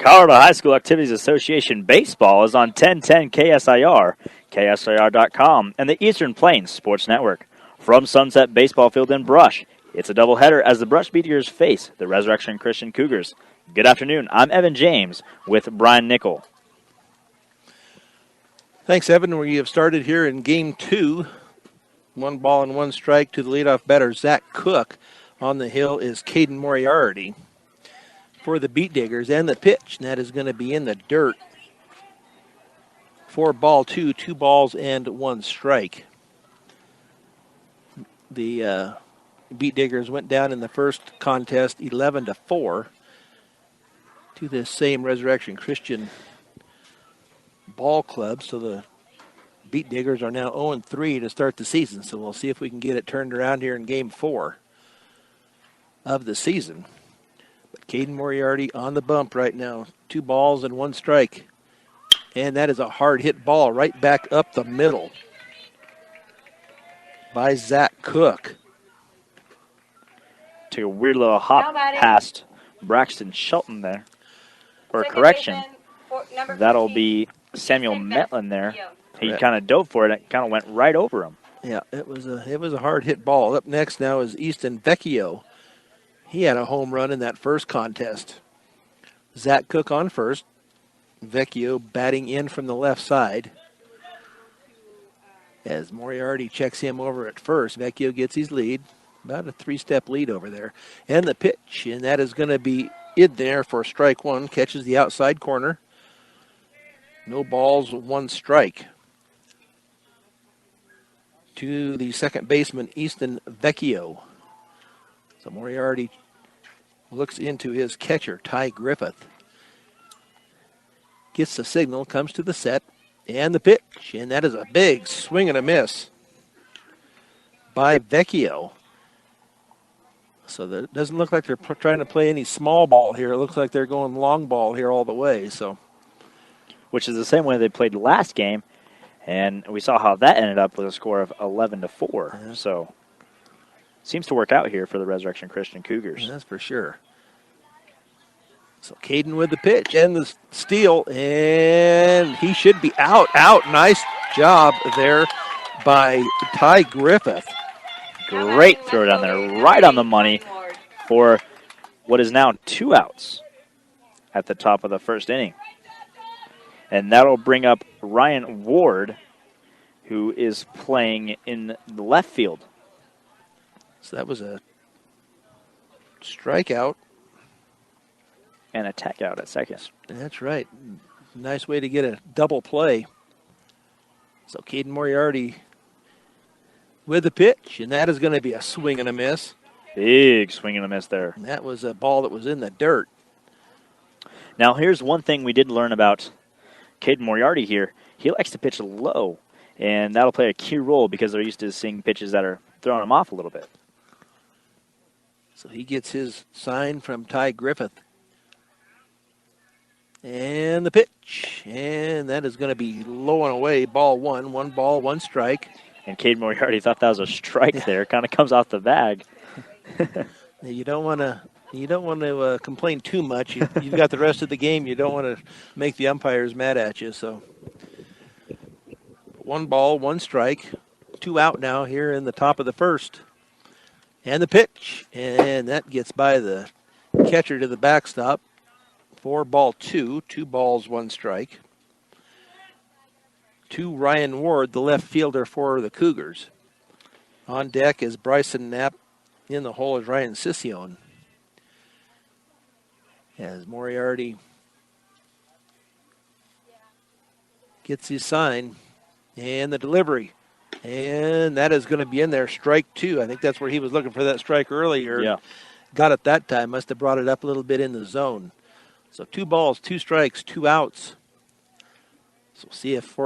Colorado High School Activities Association Baseball is on 1010 KSIR, KSIR.com, and the Eastern Plains Sports Network. From Sunset Baseball Field in Brush, it's a doubleheader as the Brush Beat Eaters face the Resurrection Christian Cougars. Good afternoon. I'm Evan James with Brian Nickel. Thanks, Evan. We have started here in Game 2. 1 ball and 1 strike to the leadoff batter, Zach Cook. On the hill is Caden Moriarty for the Beat Diggers, and the pitch, and that is going to be in the dirt. 4-2, 2 balls and 1 strike. The Beat Diggers went down in the first contest 11-4 to this same Resurrection Christian ball club. So the Beat Diggers are now 0-3 to start the season. So we'll see if we can get it turned around here in Game 4 of the season. But Caden Moriarty on the bump right now. 2 balls and 1 strike. And that is a hard hit ball right back up the middle by Zach Cook. Took a weird little hop past Braxton Shelton there. Or correction, that'll be Samuel Metlin there. He kind of dove for it. It kind of went right over him. Yeah, it was a hard hit ball. Up next now is Easton Vecchio. He had a home run in that first contest. Zach Cook on first. Vecchio batting in from the left side. As Moriarty checks him over at first, Vecchio gets his lead. About a 3-step lead over there. And the pitch, and that is going to be in there for strike 1. Catches the outside corner. No balls, 1 strike. To the second baseman, Easton Vecchio. So Moriarty looks into his catcher, Ty Griffith. Gets the signal, comes to the set, and the pitch. And that is a big swing and a miss by Vecchio. So that it doesn't look like they're trying to play any small ball here. It looks like they're going long ball here all the way. So, which is the same way they played last game. And we saw how that ended up with a score of 11-4. Yeah. So seems to work out here for the Resurrection Christian Cougars. That's for sure. So Caden with the pitch and the steal, and he should be out. Nice job there by Ty Griffith. Great throw down there, right on the money for what is now 2 outs at the top of the first inning. And that'll bring up Ryan Ward, who is playing in the left field. So that was a strikeout. And a tag out at second. That's right. Nice way to get a double play. So Caden Moriarty with the pitch, and that is going to be a swing and a miss. Big swing and a miss there. And that was a ball that was in the dirt. Now here's one thing we did learn about Caden Moriarty here. He likes to pitch low, and that'll play a key role because they're used to seeing pitches that are throwing him off a little bit. So he gets his sign from Ty Griffith. And the pitch, and that is going to be low and away, ball 1. 1 ball, 1 strike. And Caden Moriarty thought that was a strike there. Kind of comes off the bag. You don't want to complain too much. You've got the rest of the game. You don't want to make the umpires mad at you. So 1 ball, 1 strike, 2 out now here in the top of the first. And the pitch, and that gets by the catcher to the backstop. 4-2, 2 balls, 1 strike. To Ryan Ward, the left fielder for the Cougars. On deck is Bryson Knapp. In the hole is Ryan Sission. As Moriarty gets his sign. And the delivery. And that is going to be in there. Strike 2. I think that's where he was looking for that strike earlier. Yeah. Got it that time. Must have brought it up a little bit in the zone. So 2 balls, 2 strikes, 2 outs. So we'll see if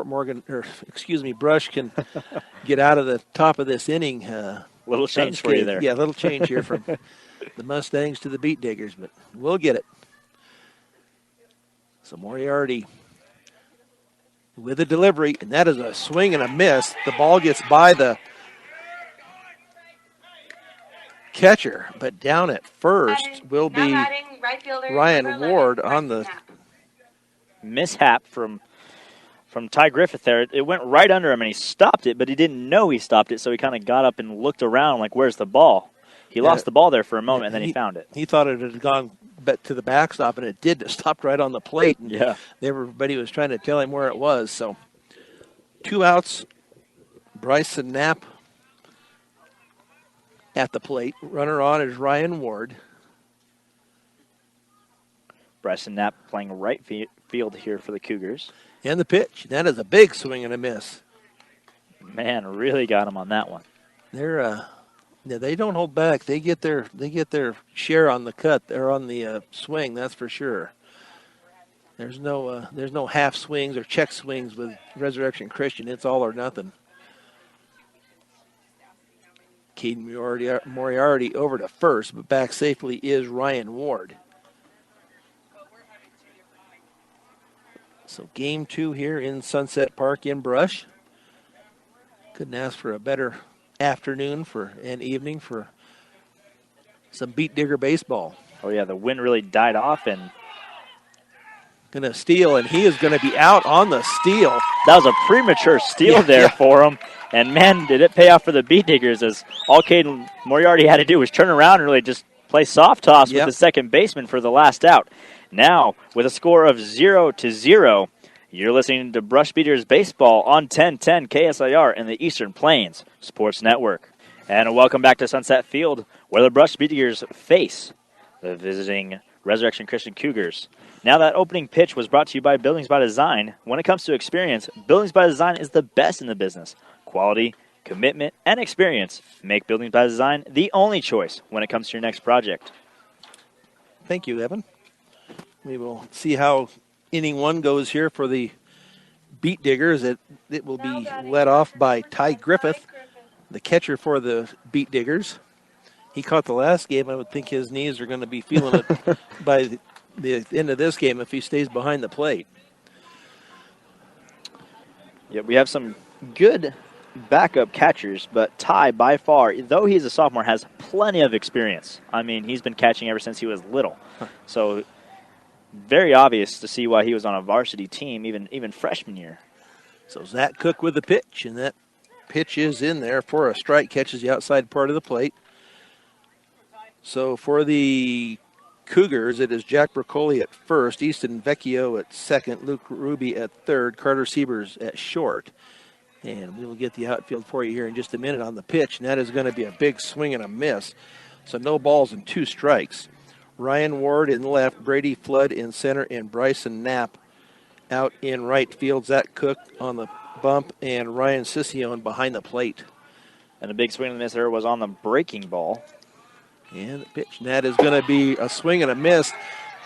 Brush can get out of the top of this inning. Little change for you there. Yeah, a little change here from the Mustangs to the Beat Diggers, but we'll get it. So Moriarty with a delivery, and that is a swing and a miss. The ball gets by the catcher, but down at first will be Ryan Ward on the mishap from Ty Griffith there. It went right under him, and he stopped it, but he didn't know he stopped it, so he kind of got up and looked around like, where's the ball? He lost the ball there for a moment, and then he found it. He thought it had gone to the backstop, and it did. It stopped right on the plate. And yeah. Everybody was trying to tell him where it was. So 2 outs, Bryson Knapp at the plate. Runner on is Ryan Ward. Bryson Knapp playing right field here for the Cougars. And the pitch. That is a big swing and a miss. Man, really got him on that one. They don't hold back. They get their share on the cut. They're on the swing. That's for sure. There's no half swings or check swings with Resurrection Christian. It's all or nothing. Caden Moriarty over to first, but back safely is Ryan Ward. So game 2 here in Sunset Park in Brush. Couldn't ask for a better afternoon and evening for some Beat Digger baseball. Oh, yeah, the wind really died off, and going to steal, and he is going to be out on the steal. That was a premature steal for him, and, man, did it pay off for the Beat Diggers, as all Caden Moriarty had to do was turn around and really just play soft toss with the second baseman for the last out. Now, with a score of 0-0, you're listening to Brush Beaters Baseball on 1010 KSIR and the Eastern Plains Sports Network. And welcome back to Sunset Field, where the Brush Beaters face the visiting Resurrection Christian Cougars. Now, that opening pitch was brought to you by Buildings by Design. When it comes to experience, Buildings by Design is the best in the business. Quality, commitment, and experience make Buildings by Design the only choice when it comes to your next project. Thank you, Evan. We will see how inning 1 goes here for the Beat Diggers. It will be led off by Ty Griffith, the catcher for the Beat Diggers. He caught the last game. I would think his knees are going to be feeling it by the end of this game if he stays behind the plate. Yeah, we have some good backup catchers, but Ty, by far, though he's a sophomore, has plenty of experience. I mean, he's been catching ever since he was little. So very obvious to see why he was on a varsity team, even freshman year. So Zach Cook with the pitch, and that pitch is in there for a strike, catches the outside part of the plate. So for the Cougars, it is Jack Broccoli at first, Easton Vecchio at second, Luke Ruby at third, Carter Siebers at short. And we will get the outfield for you here in just a minute on the pitch, and that is going to be a big swing and a miss. So no balls and 2 strikes. Ryan Ward in left, Brady Flood in center, and Bryson Knapp out in right field. Zach Cook on the bump, and Ryan Sission behind the plate. And a big swing and miss there was on the breaking ball. And the pitch, and that is going to be a swing and a miss.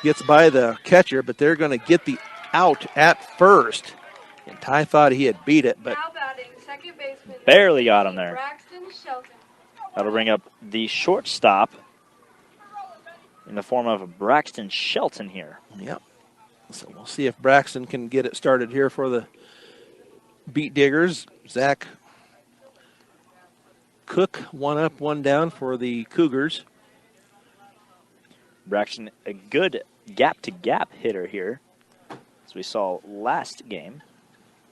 Gets by the catcher, but they're going to get the out at first. And Ty thought he had beat it, but barely got him there. That'll bring up the shortstop in the form of Braxton Shelton here. Yep. So we'll see if Braxton can get it started here for the Beat Diggers. Zach Cook, 1 up, 1 down for the Cougars. Braxton, a good gap-to-gap hitter here, as we saw last game.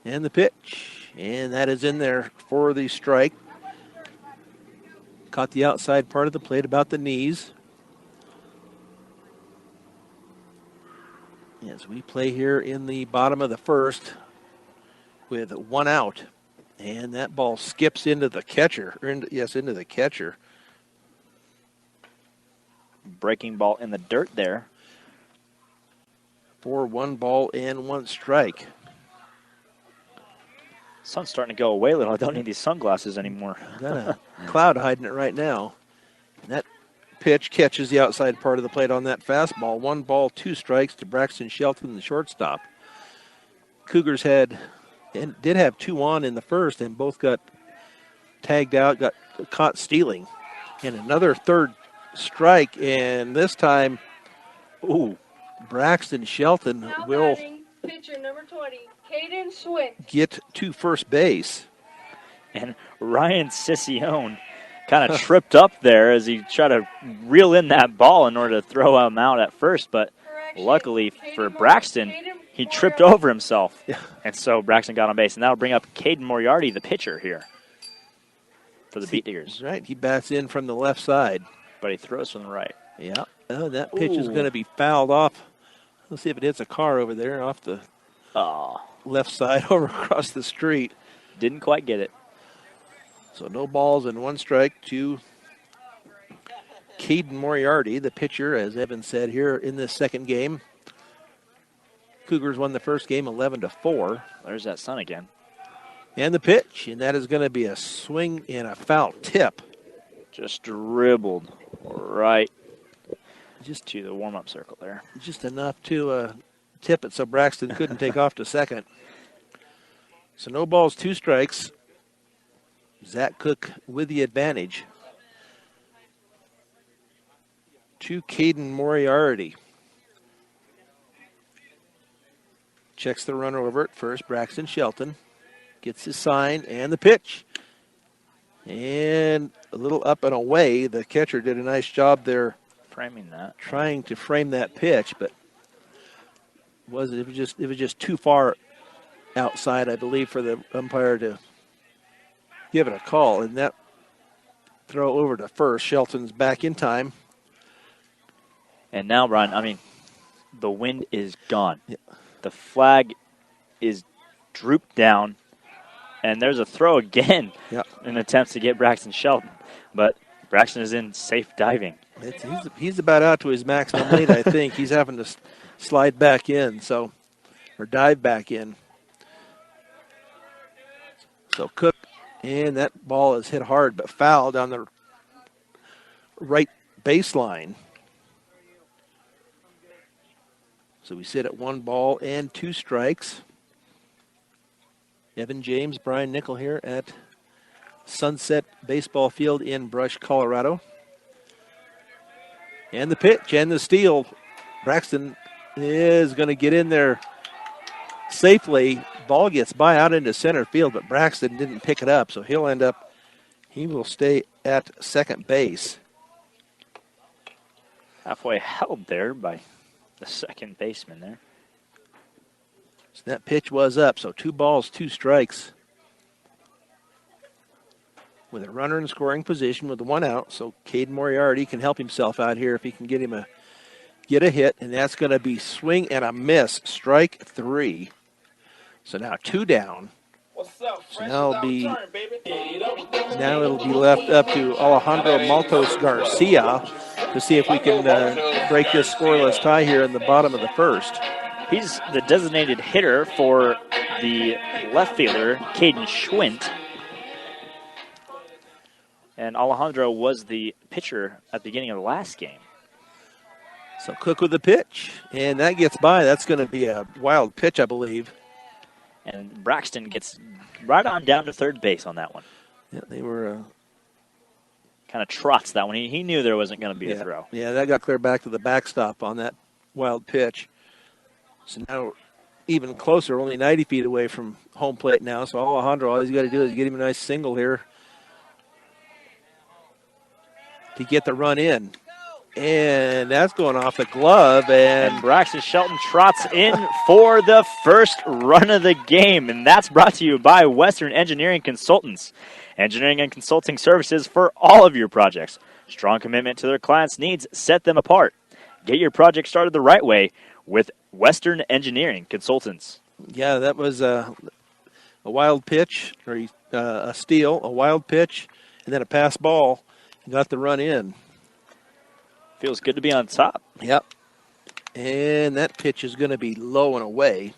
And the pitch, and that is in there for the strike. Caught the outside part of the plate, about the knees. As we play here in the bottom of the first with 1 out. And that ball skips into the catcher. Into the catcher. Breaking ball in the dirt there. For 1 ball and 1 strike. Sun's starting to go away a little. I don't need these sunglasses anymore. Got a cloud hiding it right now. And that pitch catches the outside part of the plate on that fastball. 1 ball, 2 strikes to Braxton Shelton, the shortstop. Cougars did have 2 on in the first, and both got tagged out, got caught stealing. And another 3rd strike, and this time, Braxton Shelton will pitcher number 20, Caden Swint, get to first base. And Ryan Sission kind of tripped up there as he tried to reel in that ball in order to throw him out at first, but luckily for Braxton, he tripped over himself. Yeah. And so Braxton got on base. And that'll bring up Caden Moriarty, the pitcher here for the Beat Diggers. Right. He bats in from the left side. But he throws from the right. Yeah. Oh, that pitch is Ooh. going to be fouled off. Let's see if it hits a car over there off the Oh, left side over across the street. didn't quite get it. So no balls and 1 strike to Caden Moriarty, the pitcher, as Evan said here in this second game. Cougars won the first game 11-4. There's that sun again. And the pitch, and that is going to be a swing and a foul tip. Just dribbled right just to the warm-up circle there. Just enough to tip it so Braxton couldn't take off to second. So no balls, 2 strikes. Zach Cook with the advantage. To Caden Moriarty. Checks the runner over at first. Braxton Shelton gets his sign and the pitch. And a little up and away. The catcher did a nice job there Framing that. trying to frame that pitch, but it was just too far outside, I believe, for the umpire to give it a call. And that throw over to first. Shelton's back in time. And now, Brian, I mean, the wind is gone. Yeah. The flag is drooped down. And there's a throw again Yeah. in attempts to get Braxton Shelton. But Braxton is in safe diving. He's about out to his maximum weight, I think. He's having to slide back in, or dive back in. So Cook, and that ball is hit hard, but foul down the right baseline. So we sit at 1 ball and 2 strikes. Evan James, Brian Nickel here at Sunset Baseball Field in Brush, Colorado. And the pitch and the steal. Braxton is going to get in there safely. Ball gets by out into center field, but Braxton didn't pick it up, so he will stay at second base. Halfway held there by the second baseman there. So that pitch was up, so 2 balls, 2 strikes. With a runner in scoring position with 1 out, so Caden Moriarty can help himself out here if he can get a hit, and that's going to be swing and a miss, strike 3. So now 2 down. What's up? So now it'll be left up to Alejandro Maltos Garcia to see if we can break this scoreless tie here in the bottom of the first. He's the designated hitter for the left fielder, Caden Schwint. And Alejandro was the pitcher at the beginning of the last game. So Cook with the pitch, and that gets by. That's going to be a wild pitch, I believe. And Braxton gets right on down to third base on that one. Yeah, they were... Kind of trots that one. He knew there wasn't going to be a throw. Yeah, that got clear back to the backstop on that wild pitch. So now even closer, only 90 feet away from home plate now. So Alejandro, all he's got to do is get him a nice single here to get the run in. And that's going off the glove. And Braxton Shelton trots in for the first run of the game. And that's brought to you by Western Engineering Consultants. Engineering and consulting services for all of your projects. Strong commitment to their clients' needs set them apart. Get your project started the right way with Western Engineering Consultants. Yeah, that was a wild pitch, or a steal, a wild pitch, and then a pass ball. Got the run in. Feels good to be on top. Yep. And that pitch is going to be low and away.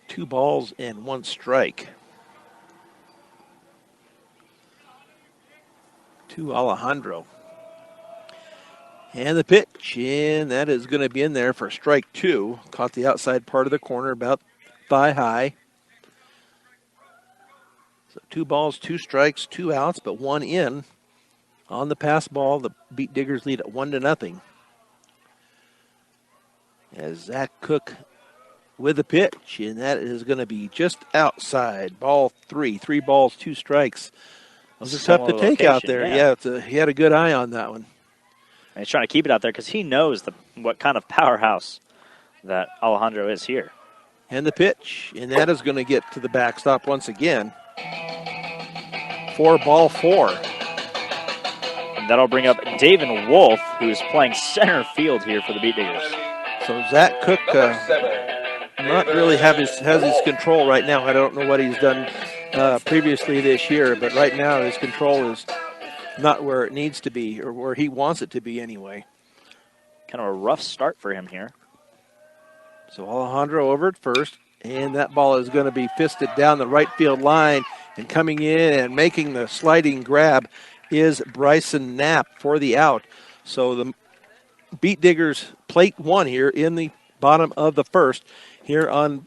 2 balls and 1 strike. To Alejandro. And the pitch, and that is going to be in there for strike 2. Caught the outside part of the corner, about thigh high. So 2 balls, 2 strikes, 2 outs, but 1 in. On the pass ball, the Beat Diggers lead at 1-0. As Zach Cook with the pitch, and that is going to be just outside. Ball 3. 3 balls, 2 strikes. Those are tough to take out there. Yeah, he had a good eye on that one. And he's trying to keep it out there because he knows what kind of powerhouse that Alejandro is here. And the pitch, and that is going to get to the backstop once again. 4-4. And that'll bring up David Wolf, who's playing center field here for the Beat Diggers. So Zach Cook not really has his control right now. I don't know what he's done previously this year, but right now his control is not where it needs to be, or where he wants it to be anyway. Kind of a rough start for him here. So Alejandro over at first, and that ball is going to be fisted down the right field line, and coming in and making the sliding grab is Bryson Knapp for the out. So the Beat Diggers plate one here in the bottom of the first here on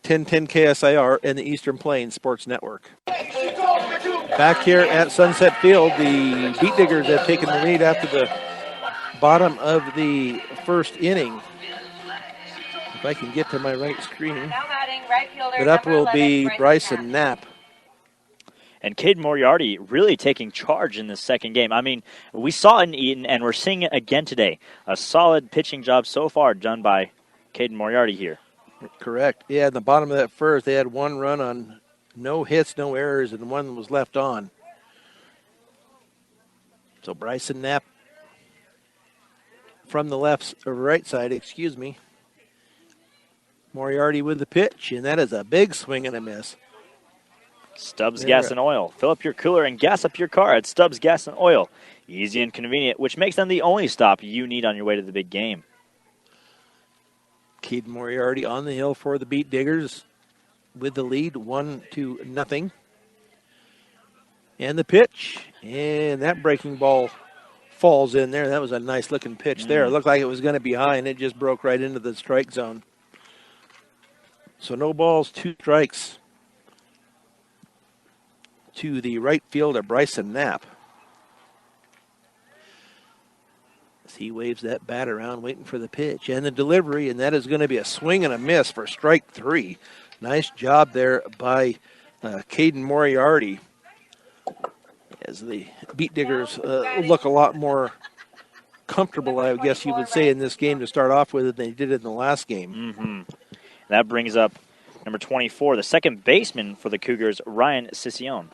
1010 KSIR and the Eastern Plains Sports Network. Back here at Sunset Field, the Beat Diggers have taken the lead after the bottom of the first inning. If I can get to my right screen. But up will be Bryson Knapp. And Caden Moriarty really taking charge in this second game. I mean, we saw it in Eaton, and we're seeing it again today. A solid pitching job so far done by Caden Moriarty here. Correct. Yeah, in the bottom of that first, they had one run on no hits, no errors, and one was left on. So Bryson Knapp from the right side, excuse me. Moriarty with the pitch, and that is a big swing and a miss. Stubbs Gas and Oil. Fill up your cooler and gas up your car at Stubbs Gas and Oil. Easy and convenient, which makes them the only stop you need on your way to the big game. Caden Moriarty on the hill for the Beat Diggers with the lead, 1-0. And the pitch, and that breaking ball falls in there. That was a nice looking pitch there. It looked like it was going to be high, and it just broke right into the strike zone. So no balls, 2 strikes to the right fielder, Bryson Knapp. As he waves that bat around, waiting for the pitch and the delivery, and that is going to be a swing and a miss for strike 3. Nice job there by Caden Moriarty. As the Beat Diggers look a lot more comfortable, I guess you would say, in this game to start off with than they did in the last game. That brings up number 24, the second baseman for the Cougars, Ryan Sission.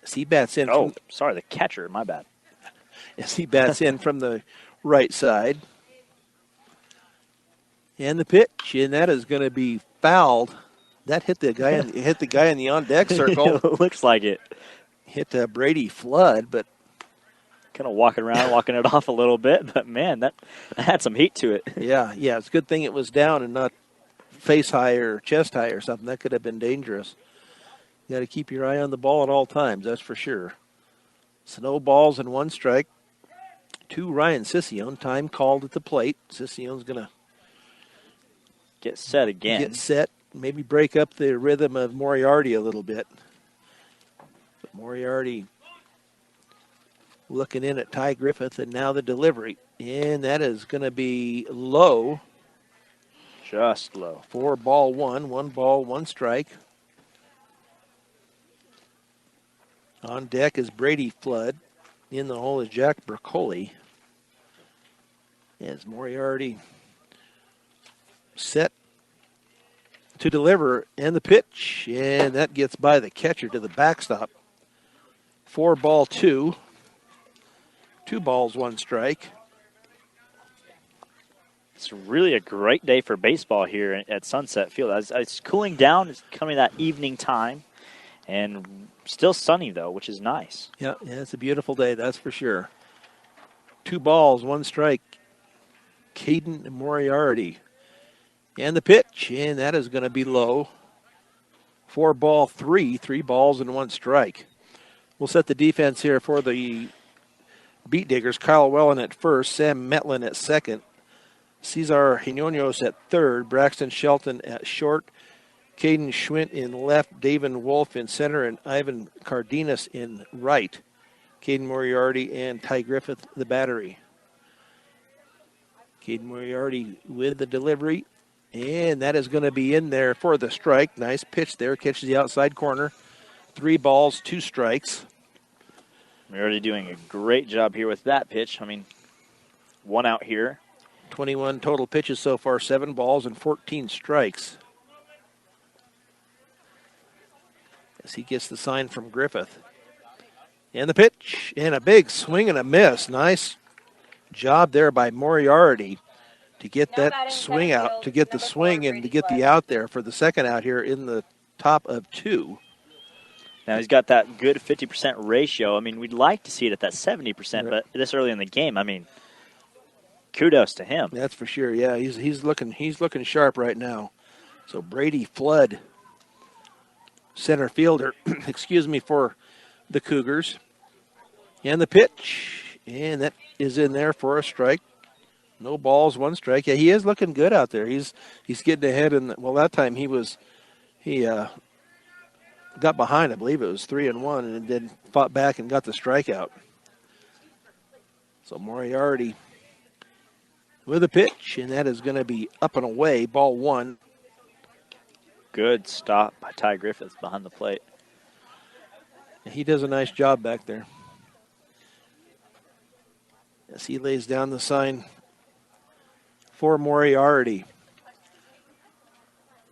As he bats in. The catcher, my bad. As he bats in from the right side. And the pitch, and that is going to be fouled. That hit the guy in the on-deck circle. Looks like it. Hit Brady Flood, but kind of walking it off a little bit. But, man, that had some heat to it. Yeah, it's a good thing it was down and not face high or chest high or something. That could have been dangerous. You got to keep your eye on the ball at all times, that's for sure. So no balls and 1 strike to Ryan Sission. Time called at the plate. Sission's going to get set again. Get set, maybe break up the rhythm of Moriarty a little bit. But Moriarty looking in at Ty Griffith, and now the delivery. And that is going to be low. Just low. 4-1, 1 ball, 1 strike. On deck is Brady Flood. In the hole is Jack Bracoli. As Moriarty set to deliver, and the pitch, and that gets by the catcher to the backstop. 4-2. 2 balls, 1 strike. It's really a great day for baseball here at Sunset Field. It's cooling down. It's coming that evening time. And still sunny, though, which is nice. Yeah, it's a beautiful day, that's for sure. 2 balls, 1 strike. Caden Moriarty. And the pitch, and that is going to be low. 4-3, 3 balls and 1 strike. We'll set the defense here for the Beat Diggers. Kyle Wellen at first, Sam Metlin at second, Cesar Hinoños at third, Braxton Shelton at short, Caden Schwint in left, David Wolf in center, and Ivan Cardenas in right. Caden Moriarty and Ty Griffith, the battery. Caden Moriarty with the delivery, and that is going to be in there for the strike. Nice pitch there, catches the outside corner. 3 balls, 2 strikes. Moriarty doing a great job here with that pitch. I mean, 1 out here. 21 total pitches so far, 7 balls and 14 strikes. As he gets the sign from Griffith. And the pitch, and a big swing and a miss. Nice job there by Moriarty to get that swing out, to get the swing and to get the out there for the second out here in the top of 2. Now he's got that good 50% ratio. I mean, we'd like to see it at that 70%, but this early in the game, I mean, kudos to him. That's for sure. Yeah, he's looking sharp right now. So Brady Flood, center fielder, excuse me, for the Cougars. And the pitch, and that is in there for a strike. No balls, 1 strike. Yeah, he is looking good out there. He's getting ahead, and well, that time he got behind. I believe it was 3-1, and then fought back and got the strikeout. So Moriarty with a pitch, and that is going to be up and away. Ball 1. Good stop by Ty Griffith behind the plate. He does a nice job back there. As he lays down the sign for Moriarty.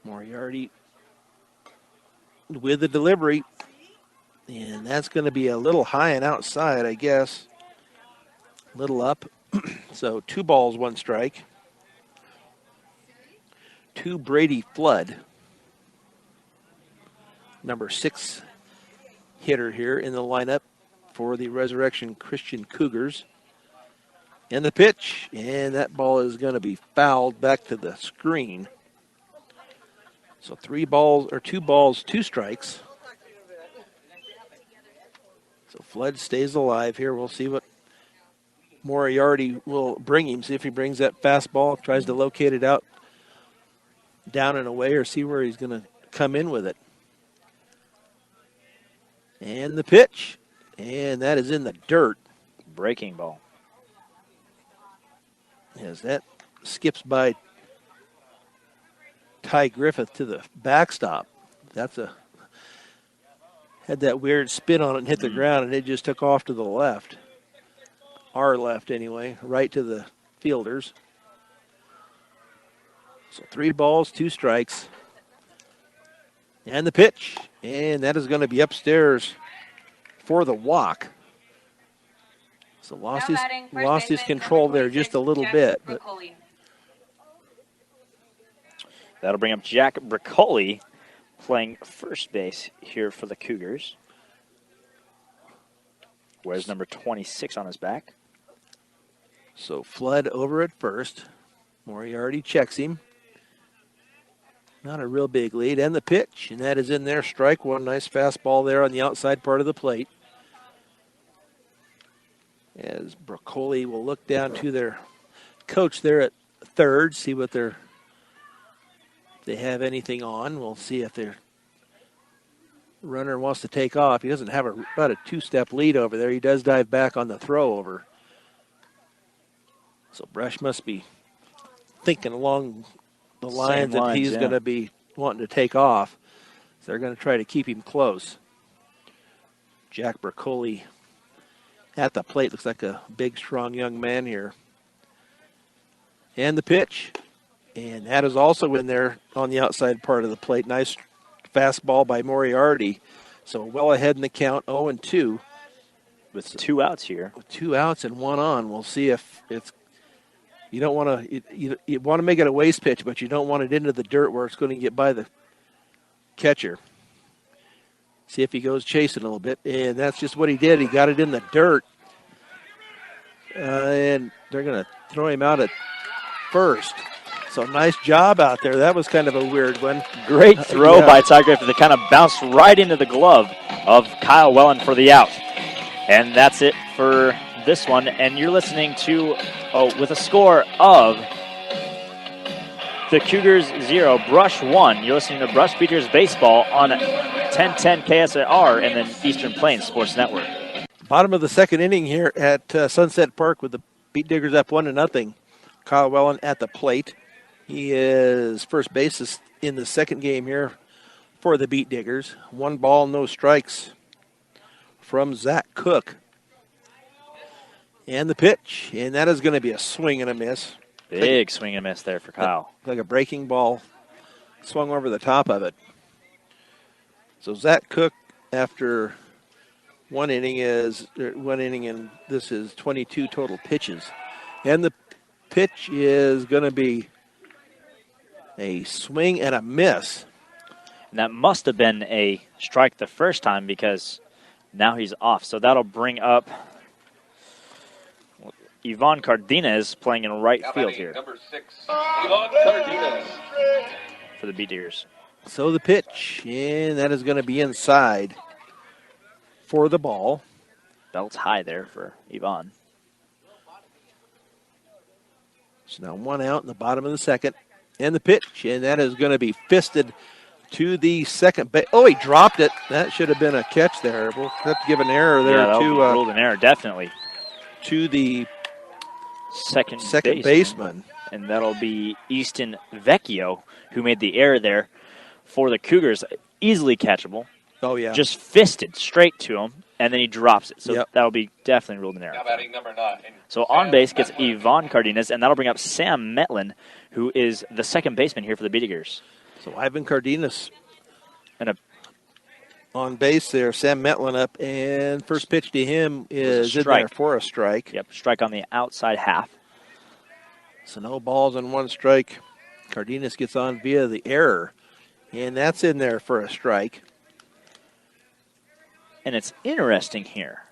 Moriarty with the delivery. And that's going to be a little high and outside, I guess. A little up. So 2 balls, 1 strike. To Brady Flood. Number 6 hitter here in the lineup for the Resurrection Christian Cougars. And the pitch, and that ball is going to be fouled back to the screen. So 2 balls, 2 strikes. So Flood stays alive here. We'll see what Moriarty will bring him. See if he brings that fastball, tries to locate it out down and away, or see where he's going to come in with it. And the pitch, and that is in the dirt. Breaking ball. As that skips by Ty Griffith to the backstop. Had that weird spin on it and hit the ground, and it just took off to the left. Our left, anyway, right to the fielders. So 3 balls, 2 strikes. And the pitch, and that is going to be upstairs for the walk. So lost his control there just a little bit. But that'll bring up Jack Briccoli playing first base here for the Cougars. Wears number 26 on his back. So Flood over at first. Moriarty checks him. Not a real big lead. And the pitch, and that is in there. Strike 1. Nice fastball there on the outside part of the plate. As Briccoli will look down to their coach there at third, see what if they have anything on. We'll see if their runner wants to take off. He doesn't have about a 2-step lead over there. He does dive back on the throw over. So Brush must be thinking along the lines that he's going to be wanting to take off. So they're going to try to keep him close. Jack Briccoli at the plate. Looks like a big, strong young man here. And the pitch. And that is also in there on the outside part of the plate. Nice fastball by Moriarty. So well ahead in the count, 0-2. With 2 outs here. With 2 outs and 1 on. We'll see if it's... You don't want to... You want to make it a waste pitch, but you don't want it into the dirt where it's going to get by the catcher. See if he goes chasing a little bit. And that's just what he did. He got it in the dirt. And they're going to throw him out at first. So nice job out there. That was kind of a weird one. Great throw by Ty Griffith. It kind of bounced right into the glove of Kyle Wellen for the out. And that's it for this one. And you're listening to, with a score of the Cougars 0, Brush 1. You're listening to Brush Beaters Baseball on 1010 KSIR and then Eastern Plains Sports Network. Bottom of the second inning here at Sunset Park with the Beat Diggers up 1-0. Kyle Wellen at the plate. He is first basis in the second game here for the Beat Diggers. 1 ball, no strikes from Zach Cook. And the pitch, and that is going to be a swing and a miss. Big swing and miss there for Kyle. Like a breaking ball, swung over the top of it. So Zach Cook, after one inning, and this is 22 total pitches. And the pitch is going to be a swing and a miss. And that must have been a strike the first time because now he's off. So that'll bring up Ivan Cardenas playing in right field here. Number 6, Ivan Cardenas. For the Beat Diggers. So the pitch, and that is going to be inside for the ball. Belt's high there for Ivan. So now one out in the bottom of the second. And the pitch, and that is going to be fisted to the second base. Oh, he dropped it. That should have been a catch there. We'll have to give an error there ruled an error, definitely. To the second baseman. And that'll be Easton Vecchio, who made the error there for the Cougars. Easily catchable. Oh, yeah. Just fisted straight to him, and then he drops it. So that'll be definitely ruled an error. Now batting number 9. So on base gets Ivan Cardenas, and that'll bring up Sam Metlin, who is the second baseman here for the Beat Diggers. So Ivan Cardenas and on base there. Sam Metlin up, and first pitch to him is in there for a strike. Yep, strike on the outside half. So no balls and one strike. Cardenas gets on via the error, and that's in there for a strike. And it's interesting here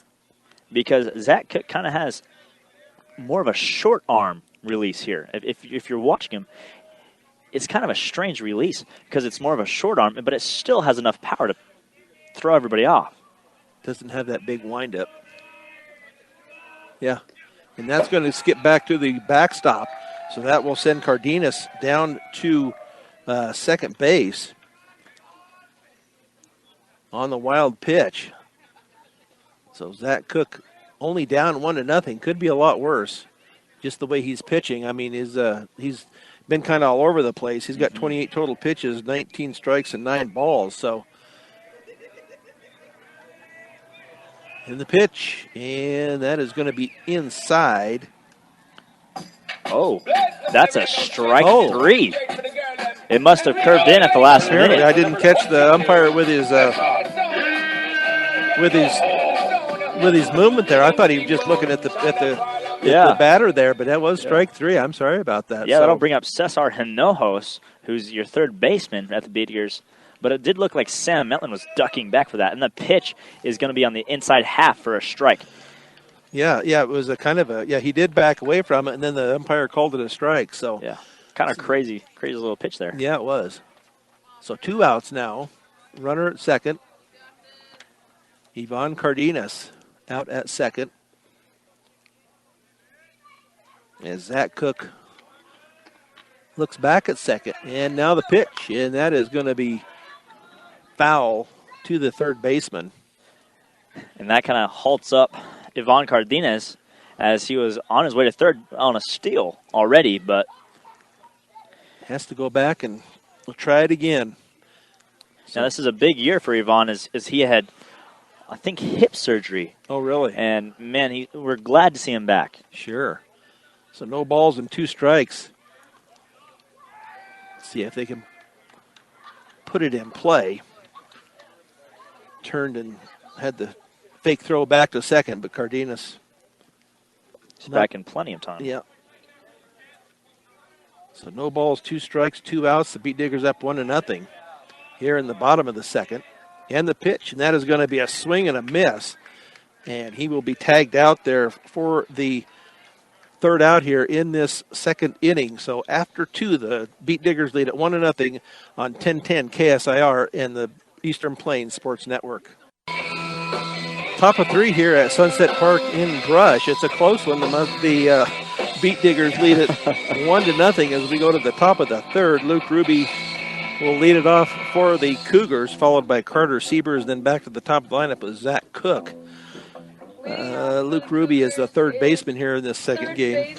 because Zach Cook kind of has more of a short arm release here. If you're watching him, it's kind of a strange release because it's more of a short arm, but it still has enough power to throw everybody off. Doesn't have that big windup. Yeah, and that's going to skip back to the backstop. So that will send Cardenas down to second base on the wild pitch. So Zach Cook only down 1-0. Could be a lot worse. Just the way he's pitching. I mean, he's been kind of all over the place. He's got 28 total pitches, 19 strikes, and 9 balls. So, in the pitch, and that is going to be inside. Oh, that's a strike 3. It must have curved in at the last minute. I didn't catch the umpire with his movement there. I thought he was just looking at the batter there, but that was strike 3. I'm sorry about that. Yeah, that'll bring up Cesar Hinojos, who's your third baseman at the Beat Diggers. But it did look like Sam Metlin was ducking back for that, and the pitch is going to be on the inside half for a strike. Yeah, it was he did back away from it, and then the umpire called it a strike. So yeah, kind of crazy little pitch there. Yeah, it was. So 2 outs now. Runner at second. Ivan Cardenas out at second. As Zach Cook looks back at second. And now the pitch, and that is going to be foul to the third baseman. And that kind of halts up Ivan Cardenas as he was on his way to third on a steal already, but has to go back and we'll try it again. Now this is a big year for Ivan as he had, I think, hip surgery. Oh, really? And, man, we're glad to see him back. Sure. So no balls and 2 strikes. Let's see if they can put it in play. Turned and had the fake throw back to second, but Cardenas is back in plenty of time. Yeah. So no balls, 2 strikes, 2 outs. The Beat Diggers up 1-0 here in the bottom of the second. And the pitch, and that is going to be a swing and a miss. And he will be tagged out there for the third out here in this second inning. So after 2, the Beat Diggers lead at 1-0 on 1010 KSIR and the Eastern Plains Sports Network. Top of 3 here at Sunset Park in Brush. It's a close one. The Beat Diggers lead it 1-0 as we go to the top of the third. Luke Ruby will lead it off for the Cougars, followed by Carter Siebers. Then back to the top of the lineup with Zach Cook. Luke Ruby is the third baseman here in this second game.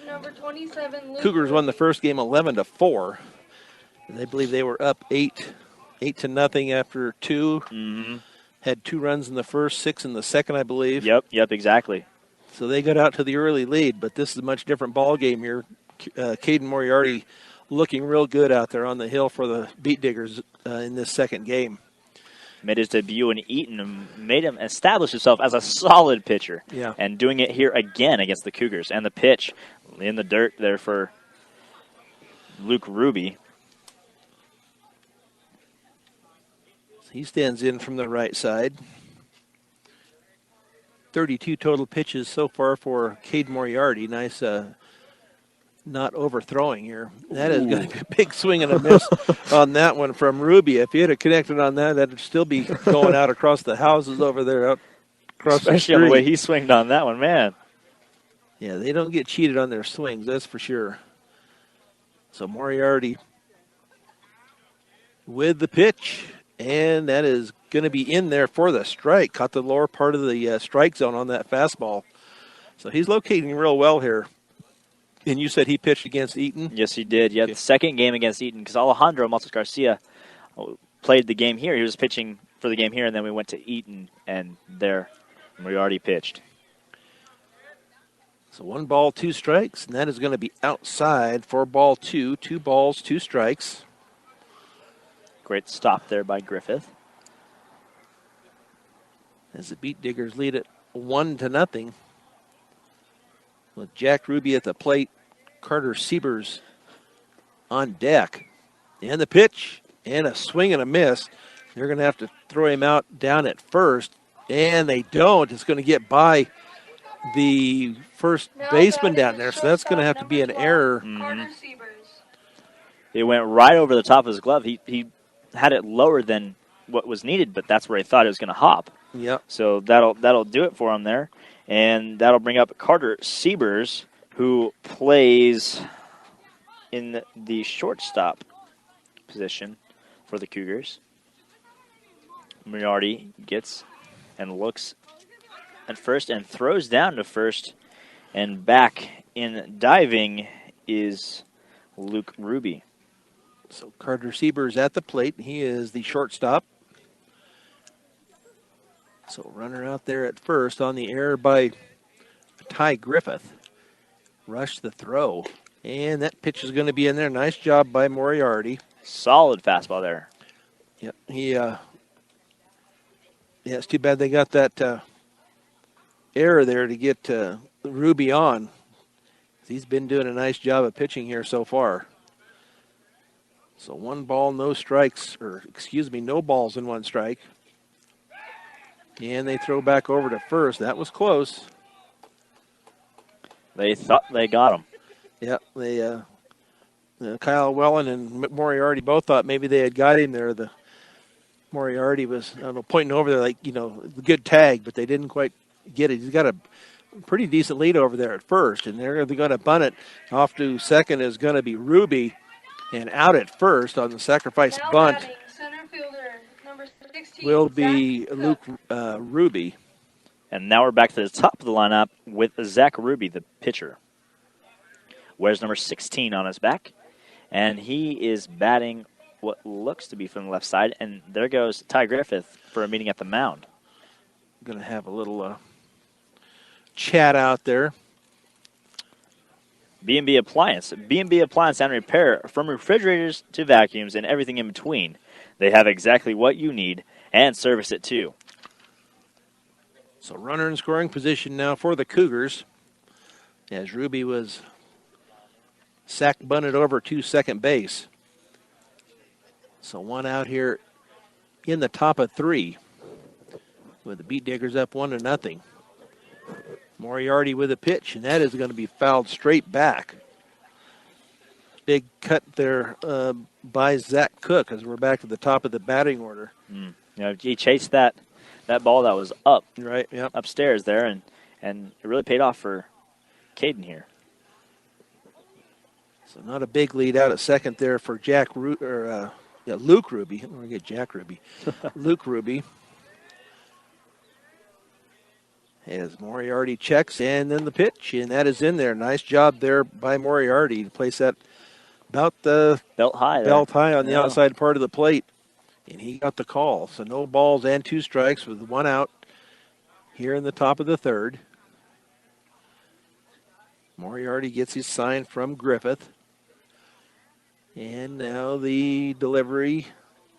Number 27, Luke Cougars won the first game 11-4. And they believe they were up 8-0 after 2. Mm-hmm. Had 2 runs in the first, 6 in the second, I believe. Yep, exactly. So they got out to the early lead, but this is a much different ball game here. Caden Moriarty looking real good out there on the hill for the Beat Diggers in this second game. Made his debut in Eaton and made him establish himself as a solid pitcher. Yeah. And doing it here again against the Cougars. And the pitch in the dirt there for Luke Ruby. He stands in from the right side. 32 total pitches so far for Cade Moriarty. Nice not overthrowing here. That is going to be a big swing and a miss on that one from Ruby. If he had connected on that, that would still be going out across the houses over there, out across Especially the street. on the way he swinged on that one, man. Yeah, they don't get cheated on their swings, that's for sure. So Moriarty with the pitch, and that is going to be in there for the strike. Caught the lower part of the strike zone on that fastball. So he's locating real well here. And you said he pitched against Eaton? Yes, he did. Yeah, Okay. the second game against Eaton, because Alejandro Maltos Garcia played the game here. He was pitching for the game here, and then we went to Eaton, and there Moriarty pitched. So 1 ball, 2 strikes, and that is going to be outside for ball 2. 2 balls, 2 strikes. Great stop there by Griffith. As the Beat Diggers lead it 1-0. With Jack Ruby at the plate, Carter Siebers on deck. And the pitch, and a swing and a miss. They're going to have to throw him out down at first, and they don't. It's going to get by the first baseman down there, so that's going to have to be an error. Carter Siebers. It went right over the top of his glove. He had it lower than what was needed, but that's where he thought it was going to hop. Yep. So that'll do it for him there. And that'll bring up Carter Siebers, who plays in the shortstop position for the Cougars. Moriarty gets and looks at first and throws down to first. And back in diving is Luke Ruby. So Carter Siebers at the plate. He is the shortstop. So runner out there at first on the error by Ty Griffith. Rush the throw. And that pitch is going to be in there. Nice job by Moriarty. Solid fastball there. Yep. Yeah, it's too bad they got that error there to get Ruby on. He's been doing a nice job of pitching here so far. So 1 ball, no strikes, no balls and 1 strike. And they throw back over to first. That was close. They thought they got him. Yeah, they Kyle Wellen and Moriarty both thought maybe they had got him there. The Moriarty was pointing over there like good tag, but they didn't quite get it. He's got a pretty decent lead over there at first, and they're going to bunt it off to second. Is going to be Ruby, and out at first on the sacrifice Now bunt batting, center fielder, number 16, will be Zach Luke Cook. Ruby. And now we're back to the top of the lineup with Zach Ruby, the pitcher. Wears number 16 on his back. And he is batting what looks to be from the left side. And there goes Ty Griffith for a meeting at the mound. Going to have a little chat out there. B&B Appliance. B&B Appliance and Repair, from refrigerators to vacuums and everything in between. They have exactly what you need and service it too. So runner in scoring position now for the Cougars, as Ruby was sack bunted over to second base. So 1 out here in the top of 3, with the Beat Diggers up 1-0. Moriarty with a pitch, and that is going to be fouled straight back. Big cut there by Zach Cook as we're back to the top of the batting order. He chased that ball that was up Right, yep. upstairs there, and it really paid off for Caden here. So not a big lead out at second there for Luke Ruby. I'm going to get Jack Ruby. Luke Ruby. As Moriarty checks, and then the pitch, and that is in there. Nice job there by Moriarty to place that about the Belt high there. belt high on the Yeah. outside part of the plate. And he got the call. So no balls and 2 strikes with 1 out here in the top of the 3rd. Moriarty gets his sign from Griffith. And now the delivery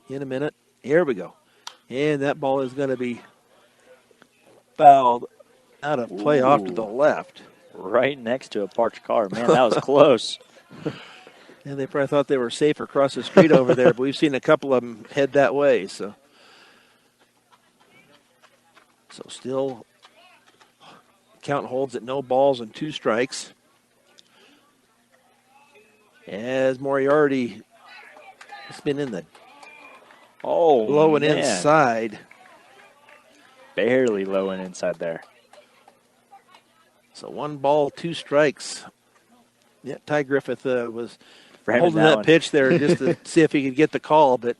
in a minute. Here we go. And that ball is going to be fouled out of play off to the left. Right next to a parked car. Man, that was close. And they probably thought they were safe across the street over there, but we've seen a couple of them head that way. So still count holds at no balls and 2 strikes. As Moriarty has been in the low and inside. Barely low and inside there. So 1 ball, 2 strikes. Yeah, Ty Griffith was Framing holding that that one. pitch there just to see if he could get the call, but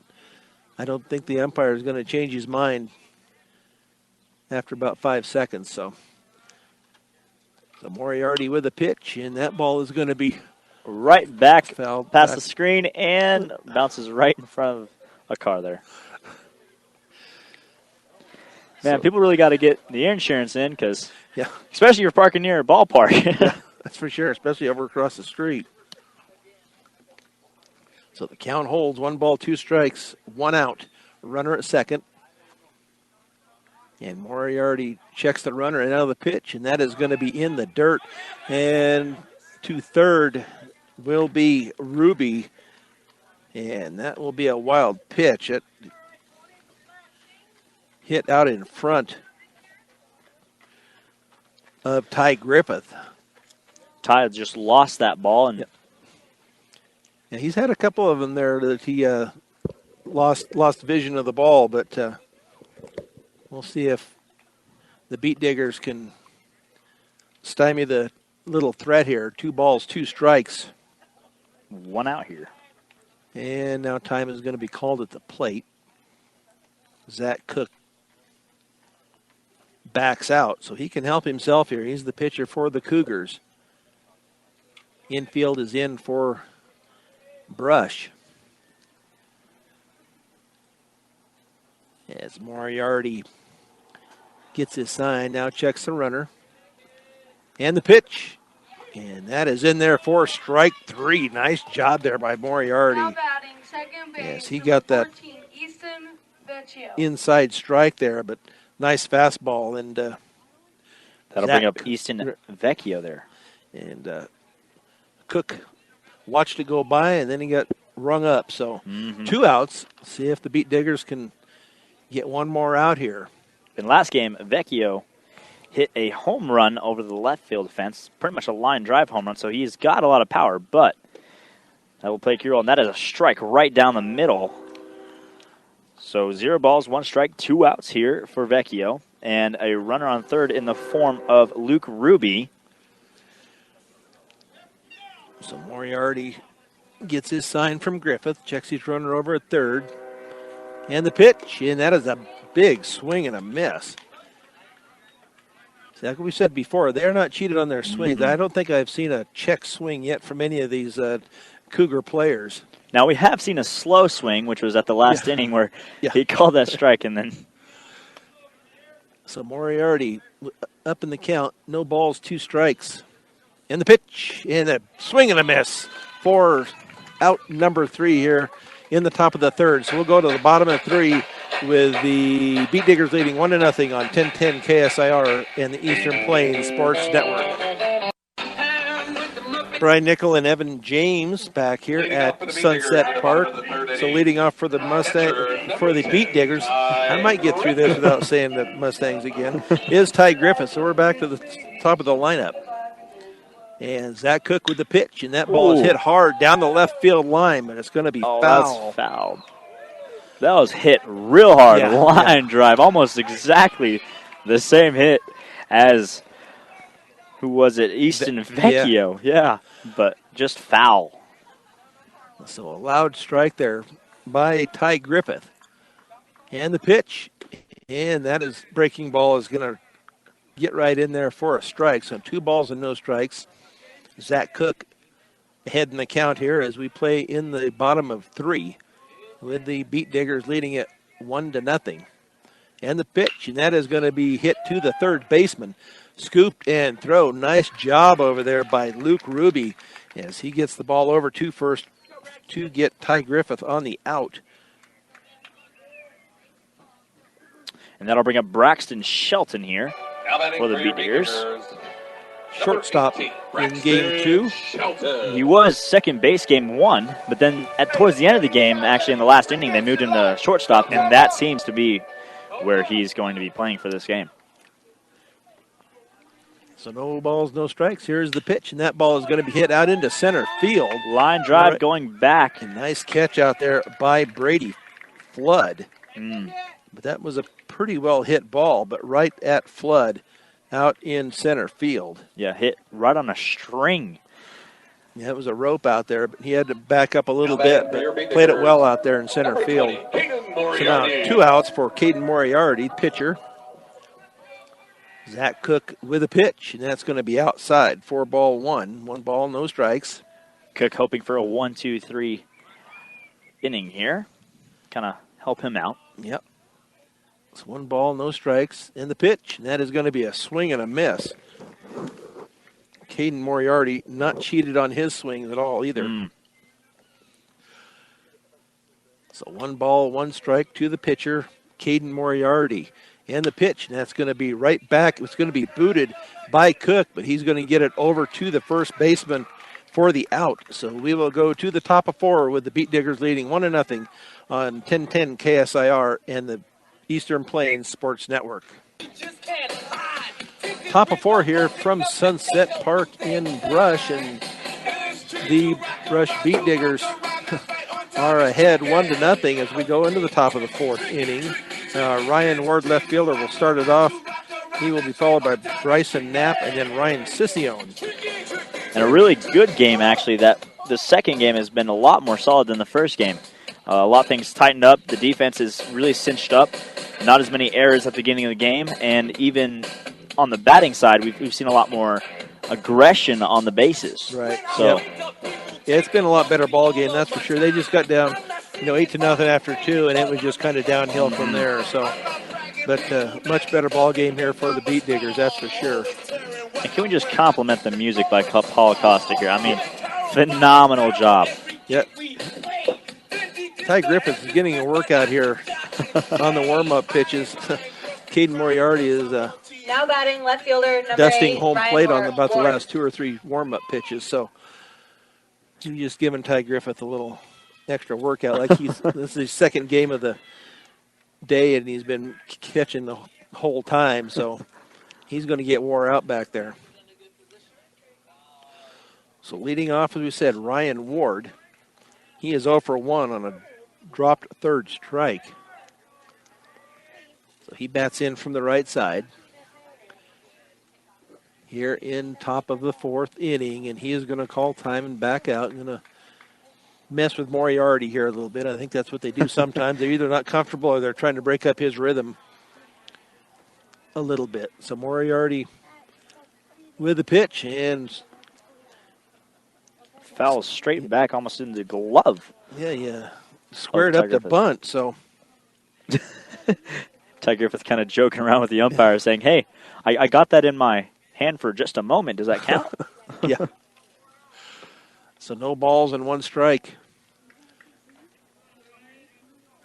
I don't think the umpire is going to change his mind after about 5 seconds. So Moriarty with a pitch, and that ball is going to be Right back fouled past back. the screen and bounces right in front of a car there. Man, people really got to get the insurance in because, Yeah, especially if you're parking near a ballpark. that's for sure, especially over across the street. So the count holds 1 ball, 2 strikes, 1 out. Runner at second. And Moriarty checks the runner and out of the pitch, and that is going to be in the dirt. And to third will be Ruby, and that will be a wild pitch. It hit out in front of Ty Griffith. Ty just lost that ball, and Yeah, he's had a couple of them there that he lost vision of the ball, but we'll see if the Beat Diggers can stymie the little threat here. 2 balls, 2 strikes. 1 out here. And now time is going to be called at the plate. Zach Cook backs out, so he can help himself here. He's the pitcher for the Cougars. Infield is in for Brush. As Moriarty gets his sign, now checks the runner. And the pitch. And that is in there for strike 3. Nice job there by Moriarty. Now batting second base. Yes, he number got that 14, Easton Vecchio. inside strike there, but nice fastball. And That'll Zach- bring up Easton Vecchio there. And Cook watched it go by, and then he got rung up. So 2 outs. See if the Beat Diggers can get 1 more out here. In last game, Vecchio hit a home run over the left field fence, pretty much a line drive home run, so he's got a lot of power, but that will play a key role, and that is a strike right down the middle. So 0 balls, 1 strike, 2 outs here for Vecchio, and a runner on third in the form of Luke Ruby. So Moriarty gets his sign from Griffith, checks his runner over at third. And the pitch, and that is a big swing and a miss. Like we said before, they're not cheated on their swings. I don't think I've seen a check swing yet from any of these Cougar players. Now, we have seen a slow swing, which was at the last inning where he called that strike, and then... So Moriarty up in the count, no balls, 2 strikes. And the pitch, and a swing and a miss for out number 3 here in the top of the third. So we'll go to the bottom of 3 with the Beat Diggers leading 1-0 on 1010 KSIR and the Eastern Plains Sports Network. Brian Nickel and Evan James back here at Sunset Park. So leading off for the Beat Diggers, I might get through this without saying the Mustangs again, is Ty Griffith. So we're back to the top of the lineup. And Zach Cook with the pitch, and that ball is hit hard down the left field line, but it's going to be foul. That's fouled. That was hit real hard, line drive, almost exactly the same hit as, who was it, Easton Vecchio. Yeah, but just foul. So a loud strike there by Ty Griffith. And the pitch, and that is breaking ball is going to get right in there for a strike. So 2 balls and no strikes. Zach Cook ahead in the count here as we play in the bottom of 3 with the Beat Diggers leading it 1-0. And the pitch, and that is going to be hit to the third baseman. scooped and throw. Nice job over there by Luke Ruby as he gets the ball over to first to get Ty Griffith on the out. And that'll bring up Braxton Shelton here Now batting for the your Beat Diggers. Shortstop in game 2. He was second base game 1, but then towards the end of the game, actually in the last inning, they moved him to shortstop, and that seems to be where he's going to be playing for this game. So no balls, no strikes. Here's the pitch, and that ball is going to be hit out into center field. Line drive going back. A nice catch out there by Brady Flood. Mm. But that was a pretty well hit ball, but right at Flood out in center field. Yeah, hit right on a string. Yeah, it was a rope out there, but he had to back up a little bit, but played it well out there in center field. So now 2 outs for Caden Moriarty, pitcher. Zach Cook with a pitch, and that's going to be outside. 4-1, 1 ball, no strikes. Cook hoping for a 1-2-3 inning here. Kind of help him out. Yep. It's 1 ball, no strikes, and the pitch, and that is going to be a swing and a miss. Caden Moriarty not cheated on his swings at all either. Mm. So 1 ball, 1 strike to the pitcher, Caden Moriarty. And the pitch, and that's going to be right back. It's going to be booted by Cook, but he's going to get it over to the first baseman for the out. So we will go to the top of 4 with the Beat Diggers leading 1-0 on 1010 KSIR and the Eastern Plains Sports Network. Top of 4 here from Sunset Park in Brush, and the Brush Beat Diggers are ahead 1-0 as we go into the top of the 4th inning. Ryan Ward, left fielder, will start it off. He will be followed by Bryson Knapp and then Ryan Siscione. And a really good game, actually. That the second game has been a lot more solid than the first game. A lot of things tightened up. The defense is really cinched up. Not as many errors at the beginning of the game. And even on the batting side, we've seen a lot more aggression on the bases. Right. So, yeah, it's been a lot better ball game, that's for sure. They just got down 8-0 after 2, and it was just kind of downhill from there. So, but much better ball game here for the Beat Diggers, that's for sure. And can we just compliment the music by Paul Acosta here? I mean, phenomenal job. Yep. Ty Griffith is getting a workout here on the warm-up pitches. Caden Moriarty is now batting left fielder number dusting 8, home Ryan plate on Ward. about the last 2 or 3 warm-up pitches. So you're just giving Ty Griffith a little extra workout. Like this is his second game of the day, and he's been catching the whole time. So he's going to get wore out back there. So leading off, as we said, Ryan Ward. He is 0 for 1 on a dropped third strike. So he bats in from the right side here in top of the 4th inning, and he is going to call time and back out. Going to mess with Moriarty here a little bit. I think that's what they do sometimes. They're either not comfortable or they're trying to break up his rhythm a little bit. So Moriarty with the pitch, and Fouls straight back almost into the glove. yeah, squared up the bunt. So Ty Griffith kind of joking around with the umpire saying, hey, I got that in my hand for just a moment. Does that count? Yeah. So no balls and 1 strike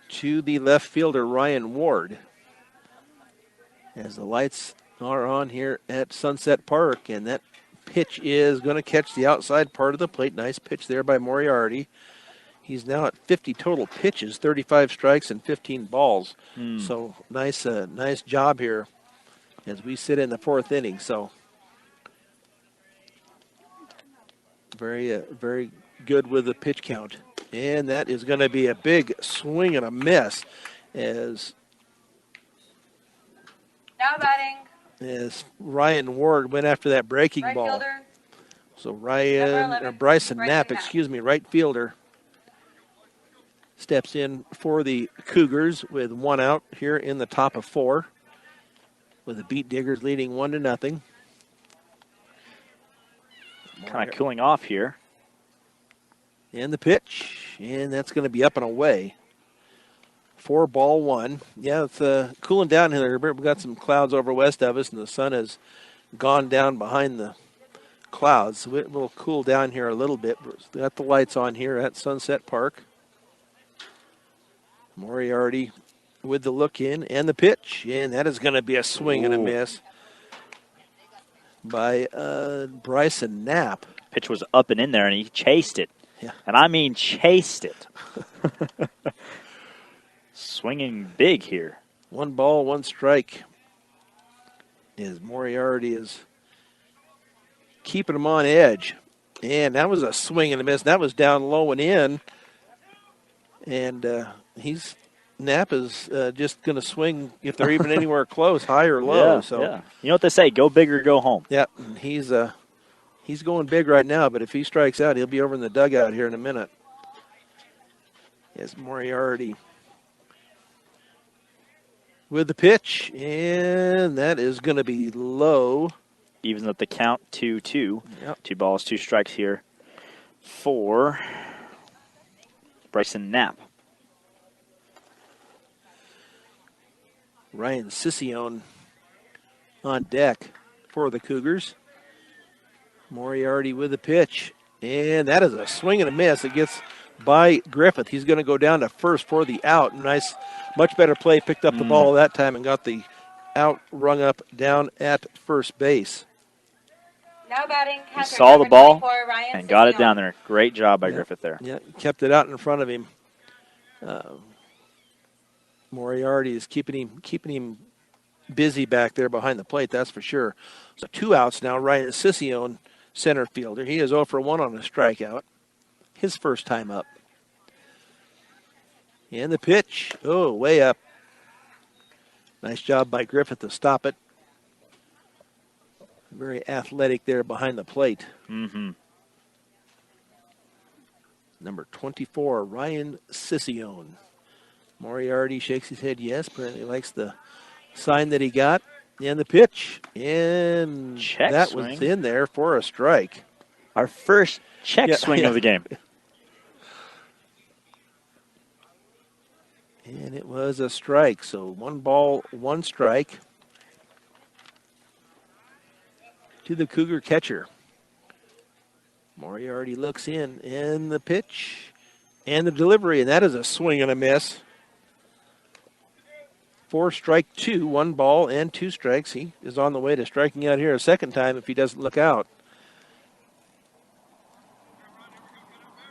to the left fielder, Ryan Ward. As the lights are on here at Sunset Park, and that pitch is going to catch the outside part of the plate. Nice pitch there by Moriarty. He's now at 50 total pitches, 35 strikes and 15 balls. So nice job here as we sit in the 4th inning. So very good with the pitch count. And that is going to be a big swing and a miss as Now batting Ryan Ward went after that breaking right ball. fielder. So Bryson Bryson Knapp, Knapp. right fielder, steps in for the Cougars with 1 out here in the top of 4, with the Beat Diggers leading 1-0. Kind of cooling off here. And the pitch, and that's going to be up and away. 4-1. Yeah, it's cooling down here. We've got some clouds over west of us, and the sun has gone down behind the clouds. So it will cool down here a little bit. We've got the lights on here at Sunset Park. Moriarty with the look in and the pitch. And that is going to be a swing and a miss by Bryson Knapp. Pitch was up and in there, and he chased it. Yeah. And I mean chased it. Swinging big here. 1 ball, 1 strike. As Moriarty is keeping him on edge. And that was a swing and a miss. That was down low and in. And Knapp is just going to swing if they're even anywhere close, high or low. Yeah. You know what they say, go big or go home. Yeah, he's going big right now, but if he strikes out, he'll be over in the dugout here in a minute. Yes, Moriarty with the pitch, and that is going to be low. Evens up the count 2-2. Yep. 2 balls, 2 strikes here for Bryson Knapp. Ryan Sission on deck for the Cougars. Moriarty with the pitch, and that is a swing and a miss. It gets by Griffith. He's going to go down to first for the out. Nice, much better play. Picked up the ball that time and got the out rung up down at first base. Now batting. He saw the ball and got it Sission. down there. Great job by Griffith there. Yeah, kept it out in front of him. Moriarty is keeping him busy back there behind the plate, that's for sure. So 2 outs now. Ryan Sission, center fielder. He is 0 for 1 on a strikeout. His first time up. And the pitch. Oh, way up. Nice job by Griffith to stop it. Very athletic there behind the plate. Mm-hmm. Number 24, Ryan Sission. Moriarty shakes his head yes. Apparently likes the sign that he got. And the pitch. And Check that swing. was in there for a strike. Our first check swing of the game. And it was a strike. So 1 ball, 1 strike to the Cougar catcher. Moriarty looks in, and the pitch and the delivery, and that is a swing and a miss. 4 strike 2, 1 ball and 2 strikes. He is on the way to striking out here a second time if he doesn't look out.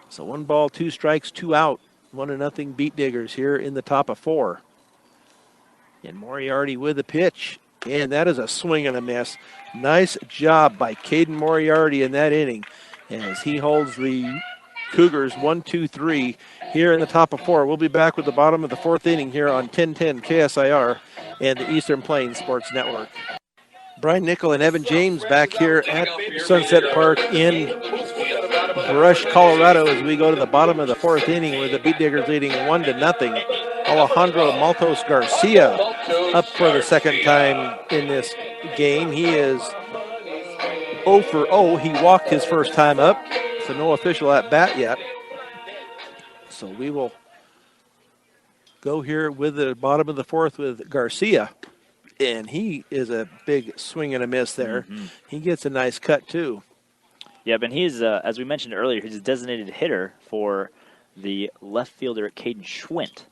So 1 ball, 2 strikes, 2 out. 1-0 Beat Diggers here in the top of 4. And Moriarty with the pitch. And that is a swing and a miss. Nice job by Caden Moriarty in that inning as he holds the Cougars 1-2-3 here in the top of 4. We'll be back with the bottom of the 4th inning here on 1010 KSIR and the Eastern Plains Sports Network. Brian Nickel and Evan James back here at Sunset Park in Brush, Colorado, as we go to the bottom of the 4th inning with the Beat Diggers leading 1-0. Alejandro Maltos Garcia up for the second time in this game. He is 0 for 0. He walked his first time up, so no official at bat yet. So we will go here with the bottom of the 4th with Garcia. And he is a big swing and a miss there. Mm-hmm. He gets a nice cut, too. Yeah, but he's, as we mentioned earlier, he's a designated hitter for the left fielder, Caden Schwint.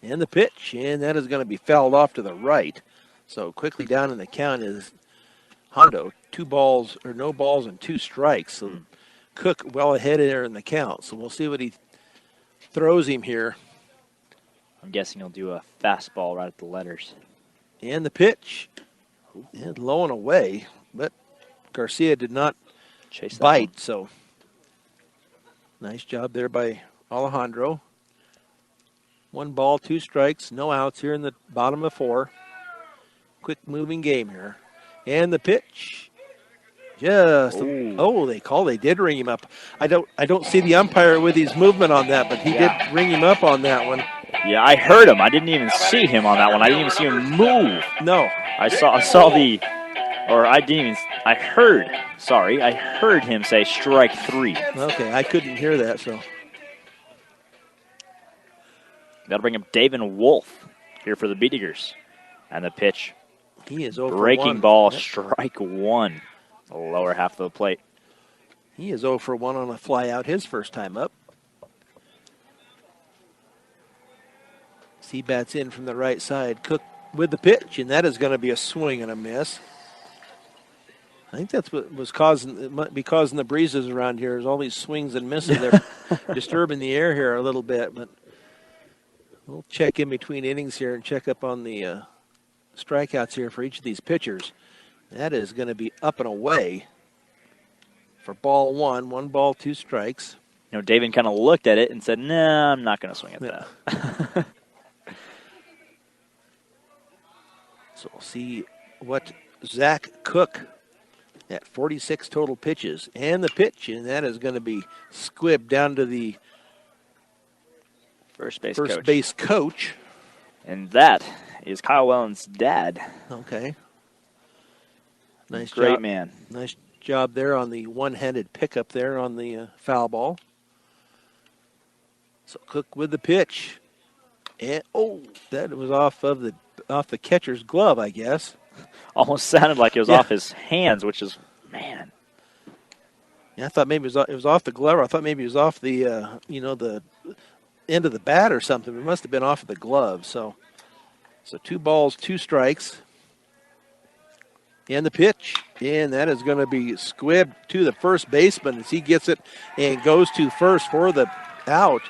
And the pitch, and that is going to be fouled off to the right. So quickly down in the count is Hondo. 2 balls, or no balls and 2 strikes. So Cook well ahead there in the count. So we'll see what he throws him here. I'm guessing he'll do a fastball right at the letters. And the pitch, and low and away, but Garcia did not Chase that bite. one. So nice job there by Alejandro. 1 ball, 2 strikes, no outs here in the bottom of 4. Quick moving game here. And the pitch. Just they did ring him up. I don't see the umpire with his movement on that, but he did ring him up on that one. Yeah, I heard him. I didn't even see him on that one. I didn't even see him move. No. I heard him say strike 3. Okay, I couldn't hear that, so. That'll bring up David Wolf here for the Beat Diggers. And the pitch He is 0 for 1. Breaking ball, Yep. strike one. The lower half of the plate. He is 0 for 1 on a fly out his first time up. He bats in from the right side. Cook with the pitch, and that is going to be a swing and a miss. I think that's what was causing, it might be causing the breezes around here, is all these swings and misses. They're disturbing the air here a little bit, but we'll check in between innings here and check up on the strikeouts here for each of these pitchers. That is going to be up and away for ball one. 1 ball, 2 strikes. You know, David kind of looked at it and said, "Nah, I'm not going to swing at that." So we'll see what Zach Cook at 46 total pitches. And the pitch, and that is going to be squibbed down to the First base first coach. base coach. And that is Kyle Wellen's dad. Okay. Nice Great job. man. Nice job there on the one-handed pickup there on the foul ball. So Cook with the pitch. And that was off the catcher's glove, I guess. Almost sounded like it was Yeah. off his hands, which is, man. Yeah, I thought maybe it was off the glove. Or I thought maybe it was off the the end of the bat or something. It must have been off of the glove. So 2 balls, 2 strikes. And the pitch, and that is going to be squibbed to the first baseman as he gets it and goes to first for the out.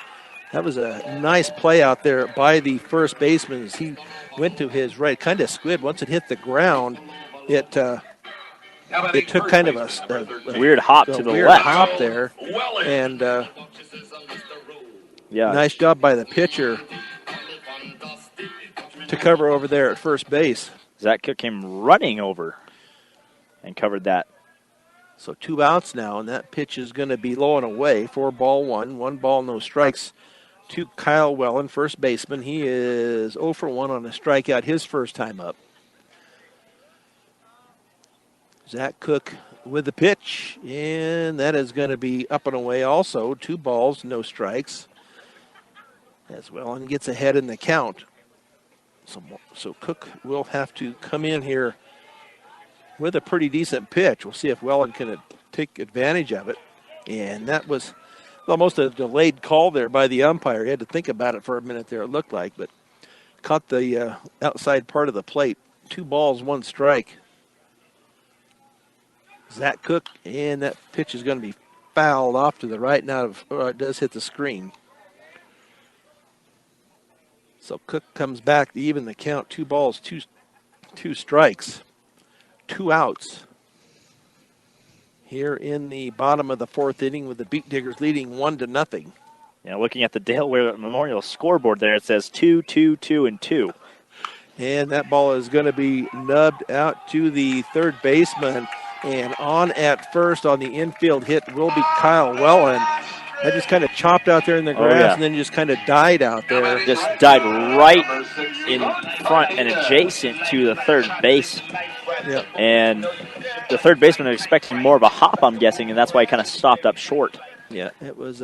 That was a nice play out there by the first baseman as he went to his right, kind of squibbed. Once it hit the ground, it took kind of a Weird hop to the weird left. hop there, and Yeah. nice job by the pitcher to cover over there at first base. Zach Cook came running over and covered that. So 2 outs now, and that pitch is going to be low and away for ball 1. 1 ball, no strikes to Kyle Wellen, first baseman. He is 0 for 1 on a strikeout his first time up. Zach Cook with the pitch, and that is going to be up and away also. 2 balls, no strikes. As Wellen gets ahead in the count. So Cook will have to come in here with a pretty decent pitch. We'll see if Wellen can take advantage of it. And that was almost a delayed call there by the umpire. He had to think about it for a minute there, it looked like, but caught the outside part of the plate. 2 balls, 1 strike. Zach Cook, and that pitch is going to be fouled off to the right and out of, it does hit the screen. So Cook comes back to even the count. 2 balls, 2 strikes. 2 outs here in the bottom of the 4th inning with the Beat Diggers leading 1-0. You know, looking at the Dale Ware Memorial scoreboard there, it says 2, 2, 2, and 2. And that ball is going to be nubbed out to the third baseman. And on at first on the infield hit will be Kyle Wellen. That just kind of chopped out there in the grass and then just kind of died out there. Just died right in front and adjacent to the third base. Yep. And the third baseman was expecting more of a hop, I'm guessing, and that's why he kind of stopped up short. Yeah, it was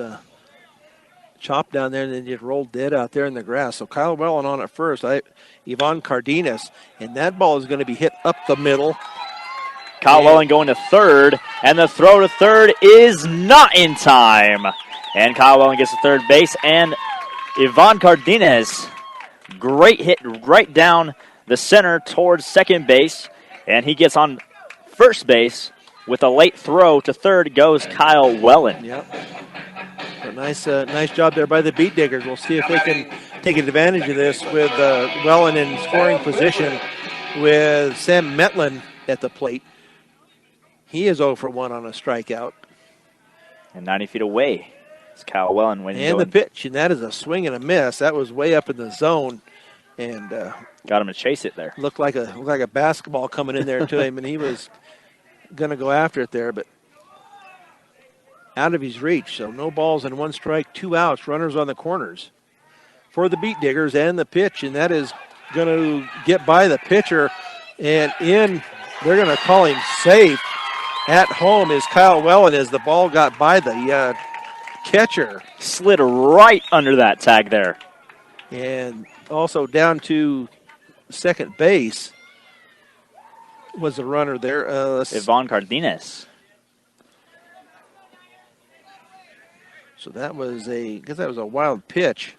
chopped down there and then just rolled dead out there in the grass. So Kyle Wellen on at first, Ivan Cardenas, and that ball is going to be hit up the middle. Kyle Wellen going to third, and the throw to third is not in time. And Kyle Wellen gets to third base, and Ivan Cardenas, great hit right down the center towards second base, and he gets on first base with a late throw to third goes Kyle Wellen. Yep. A nice job there by the Beat Diggers. We'll see if we can take advantage of this with Wellen in scoring position with Sam Metlin at the plate. He is 0 for 1 on a strikeout. And 90 feet away is Kyle Wellen. And the pitch, and that is a swing and a miss. That was way up in the zone, and got him to chase it there. looked like a basketball coming in there to him, and he was going to go after it there, but out of his reach. So no balls and 1 strike, 2 outs, runners on the corners for the Beat Diggers, and the pitch, and that is going to get by the pitcher, and they're going to call him safe. At home is Kyle Wellen as the ball got by the catcher. Slid right under that tag there. And also down to second base. was the runner there? Ivan Cardenas. So that was I guess that was a wild pitch.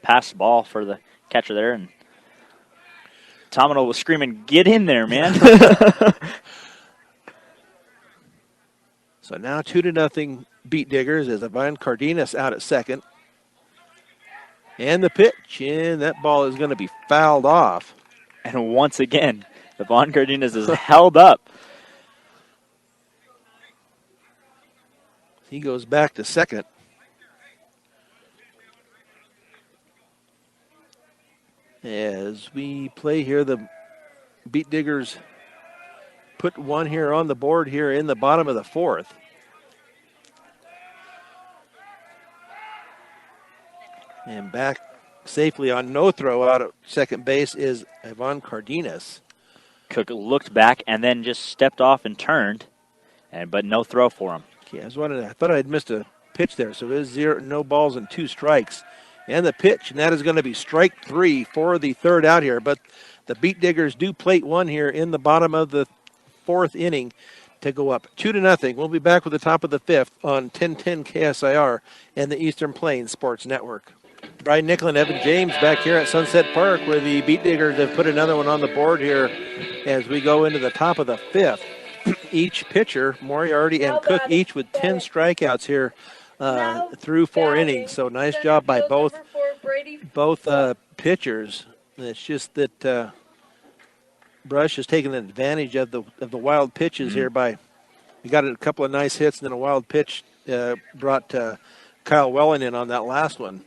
Pass ball for the catcher there, and Tomino was screaming, "Get in there, man!" So now 2-0 Beat Diggers as Ivan Cardenas out at second. And the pitch, and that ball is going to be fouled off. And once again, Ivan Cardenas is held up. He goes back to second. As we play here, the Beat Diggers put one here on the board here in the bottom of the fourth. And back safely on no throw out at second base is Ivan Cardenas. Cook looked back and then just stepped off and turned, but no throw for him. Okay, I thought I'd missed a pitch there, so it is 0, no balls and 2 strikes. And the pitch, and that is going to be strike 3 for the third out here. But the Beat Diggers do plate one here in the bottom of the fourth inning to go up 2-0. We'll be back with the top of the fifth on 1010 KSIR and the Eastern Plains Sports Network. Brian Nickel and Evan James back here at Sunset Park, where the Beat Diggers have put another one on the board here as we go into the top of the fifth. Each pitcher, Moriarty and Cook, each with 10 strikeouts here through 4 innings. So nice job by both pitchers. It's just that Brush has taken advantage of the wild pitches here by, we got a couple of nice hits and then a wild pitch brought Kyle Welling in on that last one.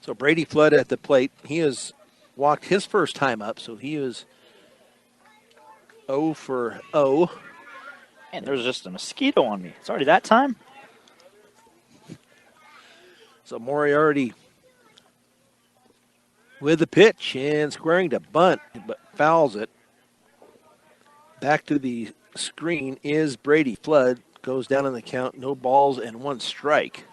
So Brady Flood at the plate. He has walked his first time up, so he is 0 for 0. And there's just a mosquito on me. It's already that time? So Moriarty with the pitch and squaring to bunt, but fouls it. Back to the screen is Brady Flood. Goes down in the count, no balls and 1 strike.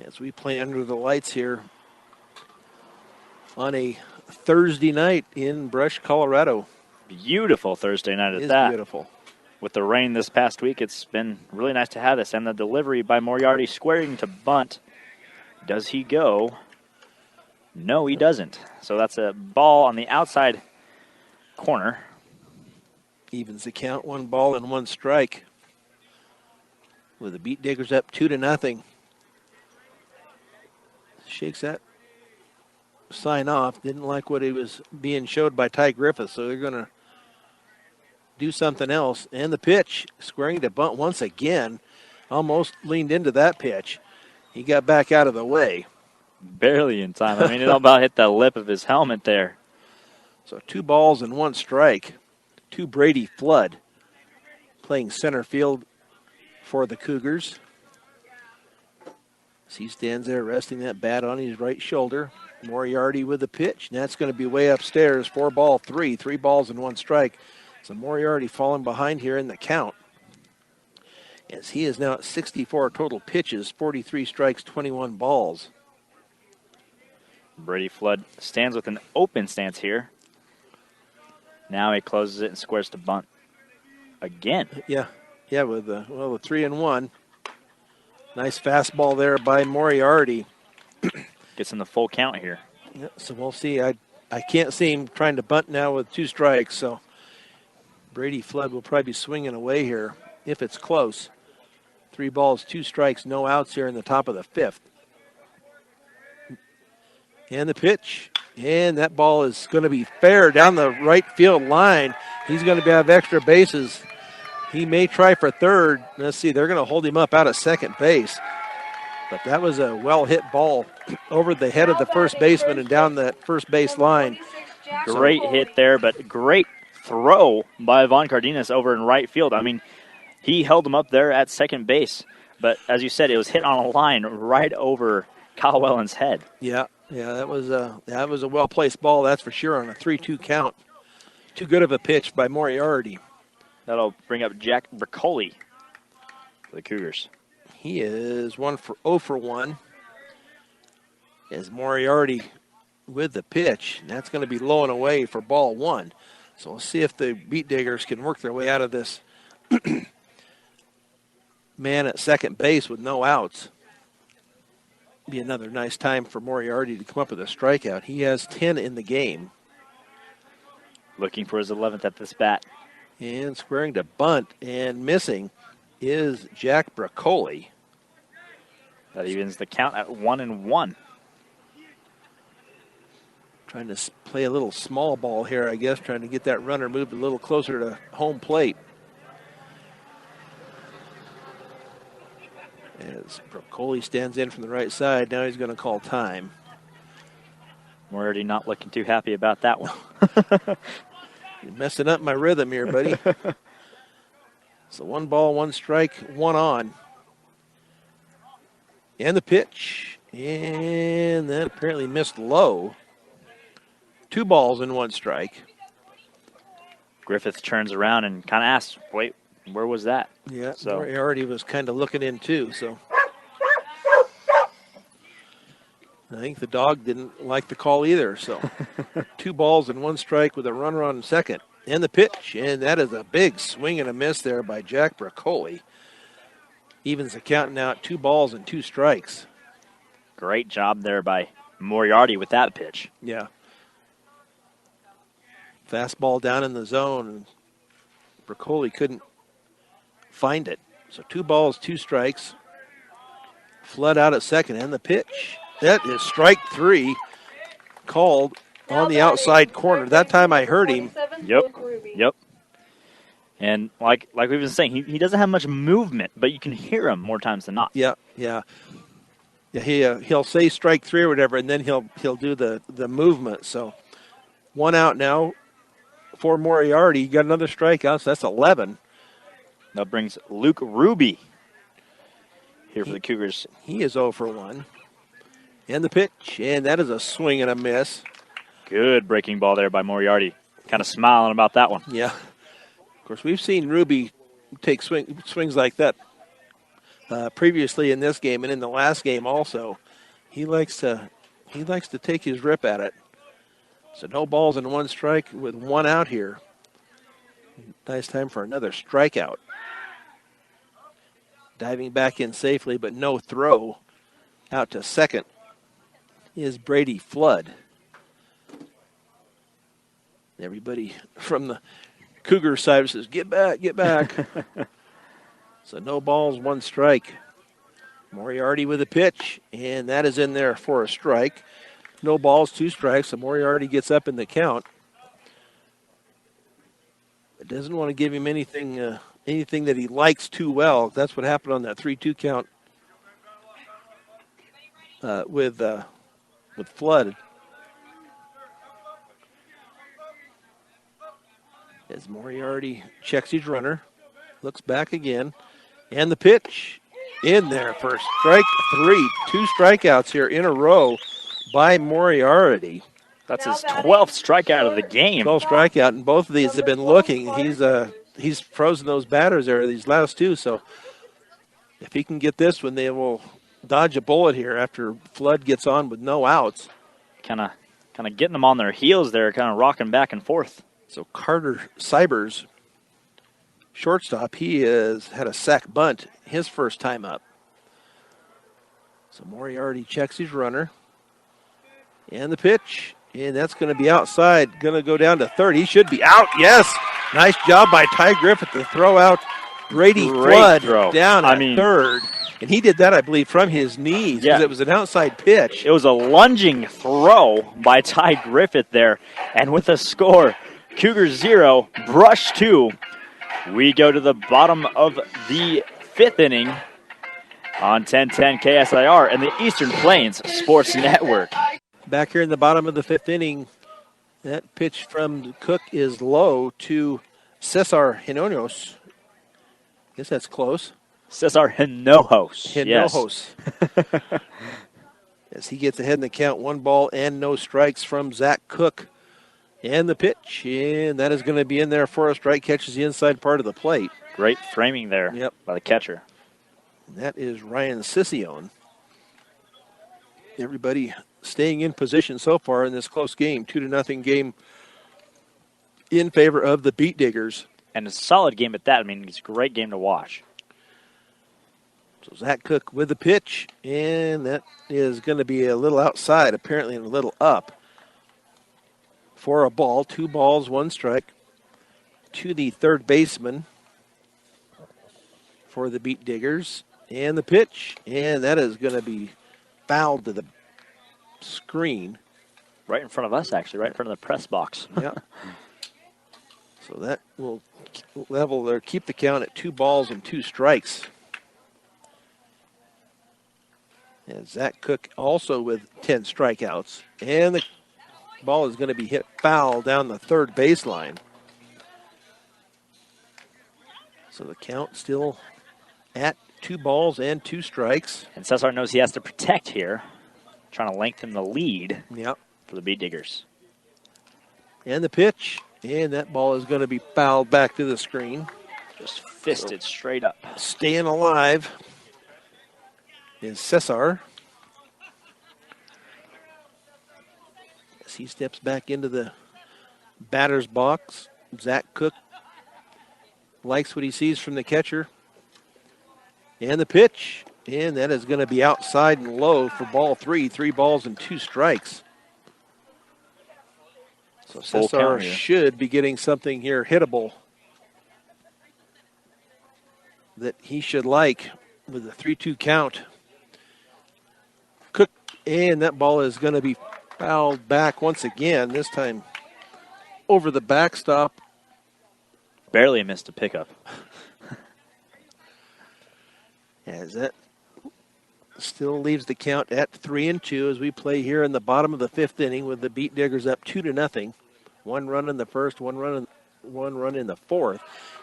As we play under the lights here on a Thursday night in Brush, Colorado. Beautiful Thursday night at It is that. beautiful. With the rain this past week, it's been really nice to have this. And the delivery by Moriarty squaring to bunt. Does he go? No, he doesn't. So that's a ball on the outside corner. Evens the count, 1 ball and 1 strike. With the Beat Diggers up 2-0. Shakes that sign off. Didn't like what he was being showed by Ty Griffith, so they're going to do something else. And the pitch, squaring to bunt once again. Almost leaned into that pitch. He got back out of the way. Barely in time. I mean, it about hit the lip of his helmet there. So 2 balls and 1 strike to Brady Flood, playing center field for the Cougars. As he stands there resting that bat on his right shoulder. Moriarty with the pitch, and that's going to be way upstairs. 4 ball 3, 3 balls and 1 strike. So Moriarty falling behind here in the count, as he is now at 64 total pitches, 43 strikes, 21 balls. Brady Flood stands with an open stance here. Now he closes it and squares to bunt again. Yeah, with the 3-1. Nice fastball there by Moriarty. Gets in the full count here. Yeah, so we'll see. I can't see him trying to bunt now with 2 strikes, so Brady Flood will probably be swinging away here if it's close. 3 balls, 2 strikes, no outs here in the top of the fifth. And the pitch, and that ball is going to be fair down the right field line. He's going to have extra bases. He may try for third. Let's see, they're going to hold him up out of second base. But that was a well-hit ball over the head of the first baseman and down that first base line. Great hit there, but great throw by Ivan Cardenas over in right field. I mean, he held him up there at second base. But as you said, it was hit on a line right over Kyle Welling's head. Yeah, that was a well-placed ball, that's for sure, on a 3-2 count. Too good of a pitch by Moriarty. That'll bring up Jack Briccoli for the Cougars. He is 0 for 1. As Moriarty with the pitch. And that's going to be low and away for ball one. So we'll see if the Beat Diggers can work their way out of this man at second base with no outs. Be another nice time for Moriarty to come up with a strikeout. He has 10 in the game. Looking for his 11th at this bat. And squaring to bunt and missing is Jack Bracoli. That evens the count at 1-1. Trying to play a little small ball here, I guess, trying to get that runner moved a little closer to home plate. As Bracoli stands in from the right side, now he's going to call time. Moriarty not looking too happy about that one. You're messing up my rhythm here, buddy. So 1 ball, 1 strike, 1 on. And the pitch. And that apparently missed low. 2 balls and 1 strike. Griffith turns around and kind of asks, wait, where was that? Yeah, So- Moriarty was kind of looking in too, so. I think the dog didn't like the call either, so. 2 balls and 1 strike with a runner on second. And the pitch, and that is a big swing and a miss there by Jack Bracoli. Evens the count now at 2 balls and 2 strikes. Great job there by Moriarty with that pitch. Yeah. Fastball down in the zone, and Bracoli couldn't find it. So 2 balls, 2 strikes. Flood out at second, and the pitch. That is strike 3, called on the outside corner. That time I heard him. Yep. And like we've been saying, he doesn't have much movement, but you can hear him more times than not. Yeah. He'll say strike 3 or whatever, and then he'll do the movement. So 1 out now for Moriarty. Got another strikeout, so that's 11. That brings Luke Ruby here for the Cougars. He is 0 for 1. And the pitch, and that is a swing and a miss. Good breaking ball there by Moriarty. Kind of smiling about that one. Yeah. Of course, we've seen Ruby take swings like that previously in this game and in the last game also. He likes to take his rip at it. So no balls and 1 strike with 1 out here. Nice time for another strikeout. Diving back in safely, but no throw. Out to second is Brady Flood. Everybody from the Cougar side says, get back, get back. So no balls, 1 strike. Moriarty with a pitch, and that is in there for a strike. No balls, 2 strikes, so Moriarty gets up in the count. It doesn't want to give him anything that he likes too well. That's what happened on that 3-2 count with Flood. As Moriarty checks his runner, looks back again, and the pitch in there for strike 3. 2 strikeouts here in a row by Moriarty. That's his 12th strikeout of the game. 12 strikeout, and both of these have been looking. He's frozen those batters there, these last 2. So if he can get this one, they will dodge a bullet here after Flood gets on with no outs. Kind of getting them on their heels there, kind of rocking back and forth. So Carter Cybers, shortstop, he has had a sac bunt his first time up. So Moriarty checks his runner. And the pitch, and that's going to be outside, going to go down to third. He should be out, yes. Nice job by Ty Griffith to throw out Brady Flood down at third. And he did that, I believe, from his knees because it was an outside pitch. It was a lunging throw by Ty Griffith there. And with a score, Cougars 0, Brush 2. We go to the bottom of the 5th inning on 1010 KSIR and the Eastern Plains Sports Network. Back here in the bottom of the 5th inning, that pitch from Cook is low to Cesar Hinojosa. I guess that's close. Cesar Hinojosa. Hinojosa. As he gets ahead in the count, 1 ball and no strikes from Zach Cook. And the pitch, and that is going to be in there for a strike, catches the inside part of the plate. Great framing there by the catcher. And that is Ryan Siscione. Everybody staying in position so far in this close game. 2-0 game in favor of the Beet Diggers. And a solid game at that. I mean, it's a great game to watch. So Zach Cook with the pitch, and that is going to be a little outside, apparently, and a little up for a ball. 2 balls, 1 strike to the third baseman for the Beet Diggers. And the pitch, and that is going to be fouled to the screen. Right in front of us, actually, right in front of the press box. Yeah. So that will level there, keep the count at 2 balls and 2 strikes. And Zach Cook also with 10 strikeouts. And the ball is going to be hit foul down the third baseline. So the count still at 2 balls and 2 strikes. And Cesar knows he has to protect here, trying to lengthen the lead Yep. for the Beet Diggers. And the pitch. And that ball is going to be fouled back to the screen. Just fisted straight up. Staying alive is Cesar. As he steps back into the batter's box, Zach Cook likes what he sees from the catcher. And the pitch. And that is going to be outside and low for ball 3. 3 balls and 2 strikes. So Full Cesar count here. should be getting something here hittable that he should like with a 3-2 count. Cook, and that ball is going to be fouled back once again, this time over the backstop. Barely missed a pickup. As that still leaves the count at 3-2 as we play here in the bottom of the 5th inning with the Beet Diggers up 2-0. 1 run in the first, one run in the fourth.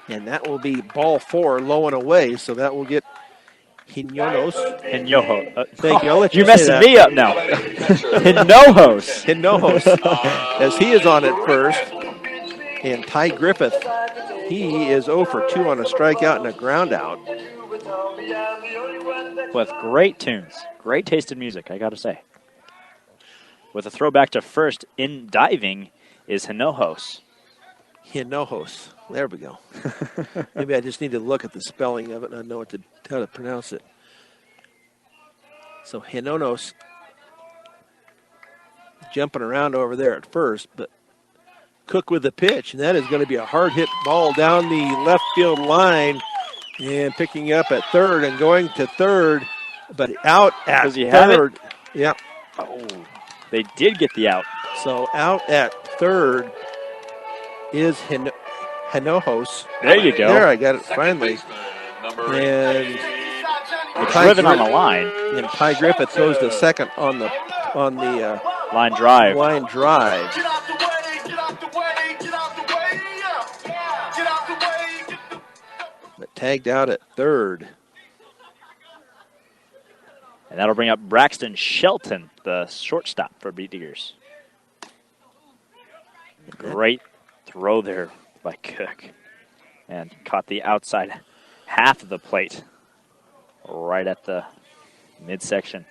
And that will be ball 4, low and away. So that will get Hinojosa. Hinojosa. Thank you. I'll let you You're say messing that. me up now. Hinojosa. Hinojosa, as he is on at first. And Ty Griffith, he is 0 for 2 on a strikeout and a ground out. With great tunes. Great taste in music, I got to say. With a throwback to first in diving is Hinojosa. Hinojosa. There we go. Maybe I just need to look at the spelling of it and I know how to pronounce it. So Hinojosa jumping around over there at first, but Cook with the pitch, and that is going to be a hard hit ball down the left field line and picking up at third and going to third, but out at Does he have it? third. Yep. Oh, they did get the out. So out at third is Hinojosa. There you go. There, I got it finally. Number And It's Ty driven on Griffith- the line. And Ty Griffith goes to second on the Line drive. line drive. Get out the way, get out the way, get out the way, yeah. Get out the way, get the But tagged out at third. And that'll bring up Braxton Shelton, the shortstop for Beet Diggers. Great throw there by Cook. And caught the outside half of the plate. Right at the midsection.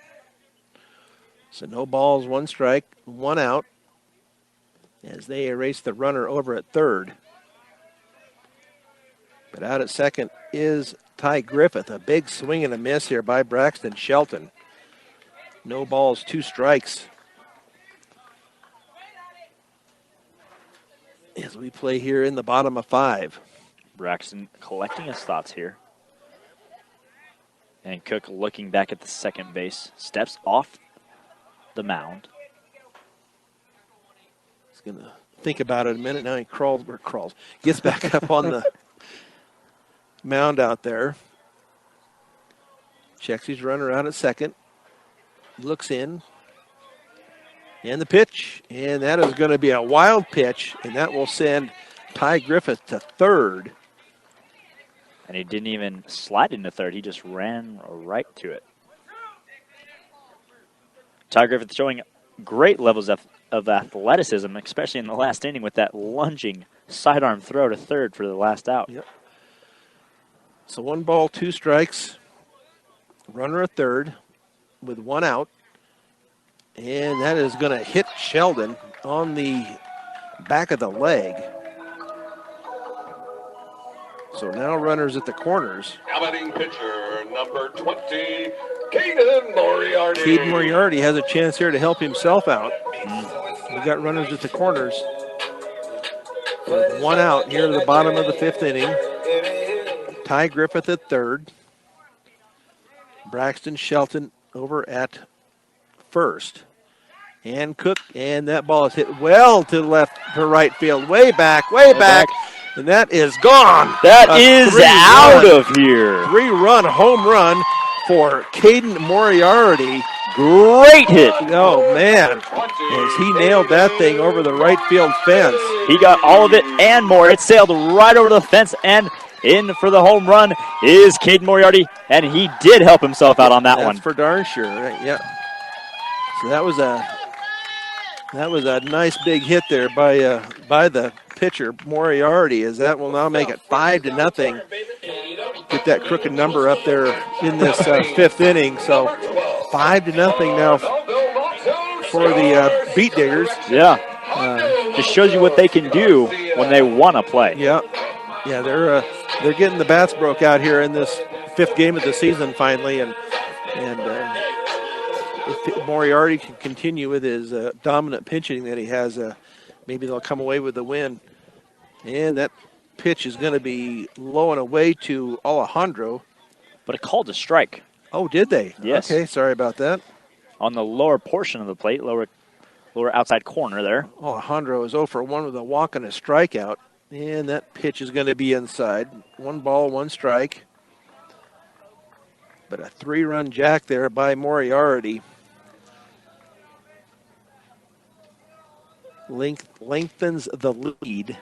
So no balls, 1 strike, 1 out. As they erase the runner over at third. But out at second is Ty Griffith. A big swing and a miss here by Braxton Shelton. No balls, 2 strikes. As we play here in the bottom of 5. Braxton collecting his thoughts here. And Cook looking back at the second base. Steps off the mound. He's going to think about it a minute. Now he crawls. Gets back up on the mound out there. Checks his runner out at second. Looks in. And the pitch. And that is going to be a wild pitch. And that will send Ty Griffith to third. And he didn't even slide into third. He just ran right to it. Ty Griffith showing great levels of athleticism, especially in the last inning with that lunging sidearm throw to third for the last out. Yep. So 1 ball, 2 strikes. Runner at third with 1 out. And that is going to hit Sheldon on the back of the leg. So now runners at the corners. Now batting pitcher, number 20, Caden Moriarty. Caden Moriarty has a chance here to help himself out. We got runners at the corners. With one out here to the bottom of the 5th inning. Ty Griffith at third. Braxton Shelton over at first. And Cook, and that ball is hit well to left, to right field, way back, and that is gone. That is out of here. 3-run home run for Caden Moriarty. Great hit. Oh, man, as he nailed that thing over the right field fence. He got all of it and more. It sailed right over the fence, and in for the home run is Caden Moriarty, and he did help himself out on that one. That's for darn sure, right? Yeah. So that was a nice big hit there by the pitcher Moriarty, as that will now make it 5-0. Get that crooked number up there in this 5th inning. So 5-0 now for the Beat Diggers. Yeah, just shows you what they can do when they want to play. Yeah, they're getting the bats broke out here in this 5th game of the season finally, and if Moriarty can continue with his dominant pitching that he has, maybe they'll come away with the win. And that pitch is going to be low and away to Alejandro. But it called a strike. Oh, did they? Yes. Okay, sorry about that. On the lower portion of the plate, lower outside corner there. Alejandro is 0 for 1 with a walk and a strikeout. And that pitch is going to be inside. 1 ball, 1 strike. But a 3-run jack there by Moriarty. Lengthens the lead.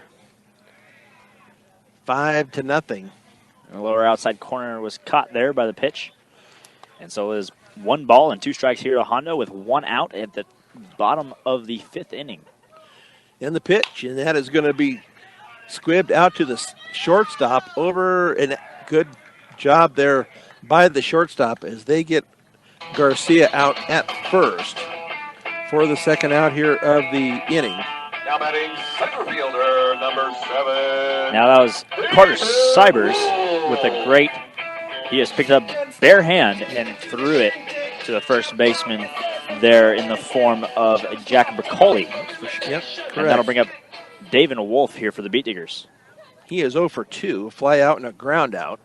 5-0. The lower outside corner was caught there by the pitch. And so is 1 ball and 2 strikes here to Hondo with 1 out at the bottom of the 5th inning. And the pitch, and that is going to be squibbed out to the shortstop over, and good job there by the shortstop as they get Garcia out at first for the 2nd out here of the inning. Now batting center fielder, number 7. Now that was Carter Cybers with a great, he has picked up bare hand and threw it to the first baseman there in the form of Jack Briccoli. Yep, and that'll bring up David Wolf here for the Beat Diggers. He is 0 for 2, fly out and a ground out.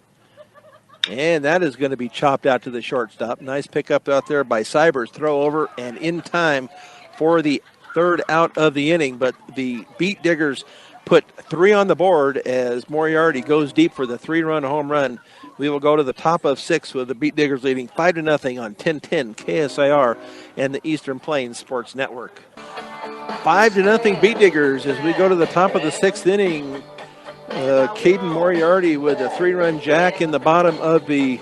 And that is going to be chopped out to the shortstop. Nice pickup out there by Cybers. Throw over and in time for the 3rd out of the inning. But the Beat Diggers put 3 on the board as Moriarty goes deep for the 3-run home run. We will go to the top of 6 with the Beat Diggers leading 5-0 on 1010 KSIR and the Eastern Plains Sports Network. 5-0 Beat Diggers as we go to the top of the 6th inning. Caden Moriarty with a 3-run jack in the bottom of the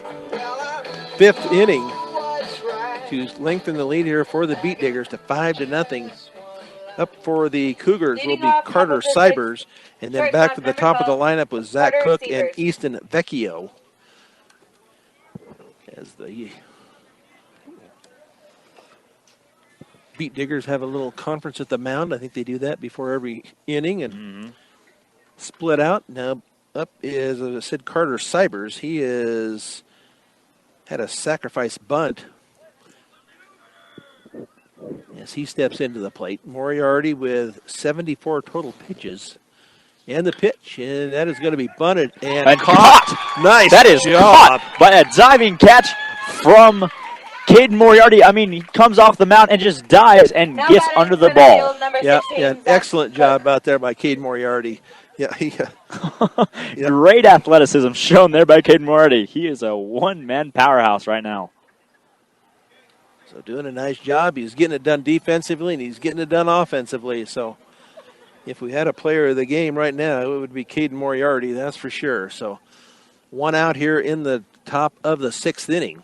5th inning to lengthen the lead here for the Beat Diggers to 5-0. Up for the Cougars will be Carter Cybers, and then back to the top of the lineup with Zach Cook and Easton Vecchio. As the Beat Diggers have a little conference at the mound. I think they do that before every inning and split out. Now up is, as I said, Carter Cybers. He had a sacrifice bunt as he steps into the plate. Moriarty with 74 total pitches. And the pitch, and that is going to be bunted and caught. Nice That is job. caught by a diving catch from Caden Moriarty. I mean, he comes off the mound and just dives and gets under the ball. Yeah, excellent job out there by Caden Moriarty. Yeah, Great athleticism shown there by Caden Moriarty. He is a one-man powerhouse right now. So doing a nice job. He's getting it done defensively, and he's getting it done offensively. So if we had a player of the game right now, it would be Caden Moriarty, that's for sure. So 1 out here in the top of the 6th inning.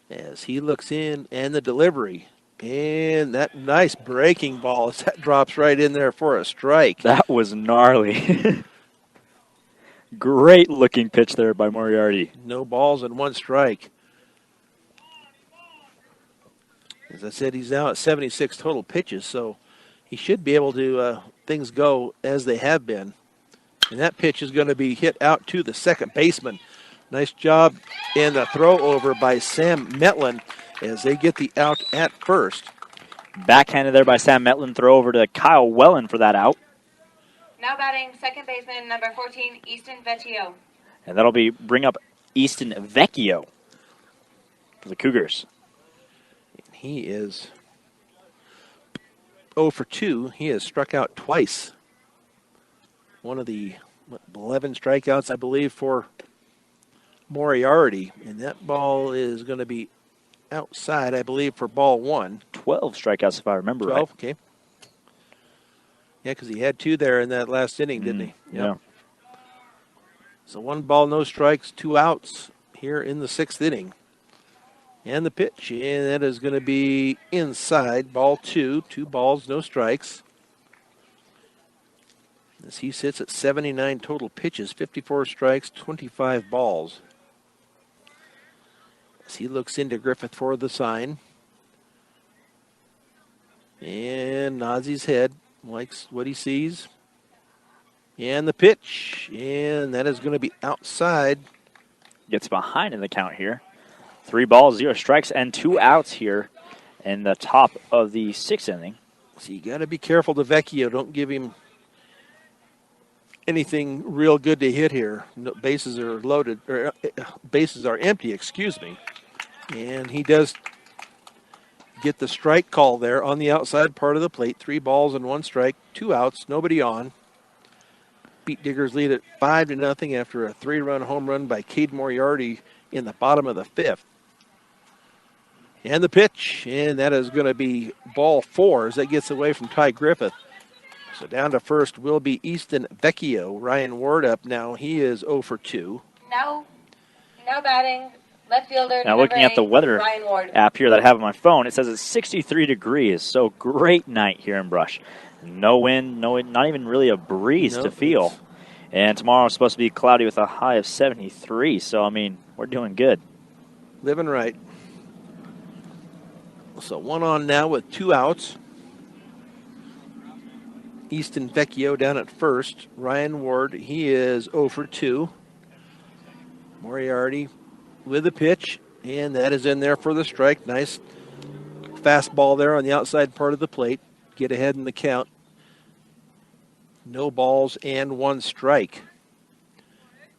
As he looks in, and the delivery. And that nice breaking ball, that drops right in there for a strike. That was gnarly. Great looking pitch there by Moriarty. No balls and 1 strike. As I said, he's now at 76 total pitches, so he should be able to things go as they have been. And that pitch is going to be hit out to the second baseman. Nice job in the throw over by Sam Metlin as they get the out at first. Backhanded there by Sam Metlin. Throw over to Kyle Wellen for that out. Now batting second baseman number 14, Easton Vecchio. And that'll bring up Easton Vecchio for the Cougars. He is 0 for 2. He has struck out twice. One of the 11 strikeouts, I believe, for Moriarty. And that ball is going to be outside, I believe, for ball 1. 12 strikeouts, if I remember 12, right. okay. Yeah, because he had 2 there in that last inning, didn't he? Yeah. So 1 ball, no strikes, 2 outs here in the 6th inning. And the pitch, and that is going to be inside, ball 2. 2 balls, no strikes. As he sits at 79 total pitches, 54 strikes, 25 balls. As he looks into Griffith for the sign. And nods his head, likes what he sees. And the pitch, and that is going to be outside. Gets behind in the count here. 3 balls, 0 strikes, and 2 outs here in the top of the 6th inning. So you got to be careful to Vecchio. Don't give him anything real good to hit here. No, bases are loaded, or bases are empty, excuse me. And he does get the strike call there on the outside part of the plate. 3 balls and 1 strike, 2 outs, nobody on. Beat Diggers lead at 5-0 after a 3-run home run by Cade Moriarty in the bottom of the 5th. And the pitch, and that is going to be ball 4 as that gets away from Ty Griffith. So down to first will be Easton Vecchio. Ryan Ward up now. He is 0 for 2. Now batting left fielder Now number looking at the 8, weather Ryan Ward. app here that I have on my phone, it says it's 63 degrees. So great night here in Brush. No wind, not even really a breeze to feel. And tomorrow is supposed to be cloudy with a high of 73. So, I mean, we're doing good. Living right. So 1 on now with 2 outs. Easton Vecchio down at first. Ryan Ward, he is 0 for 2. Moriarty with a pitch, and that is in there for the strike. Nice fastball there on the outside part of the plate. Get ahead in the count. No balls and 1 strike.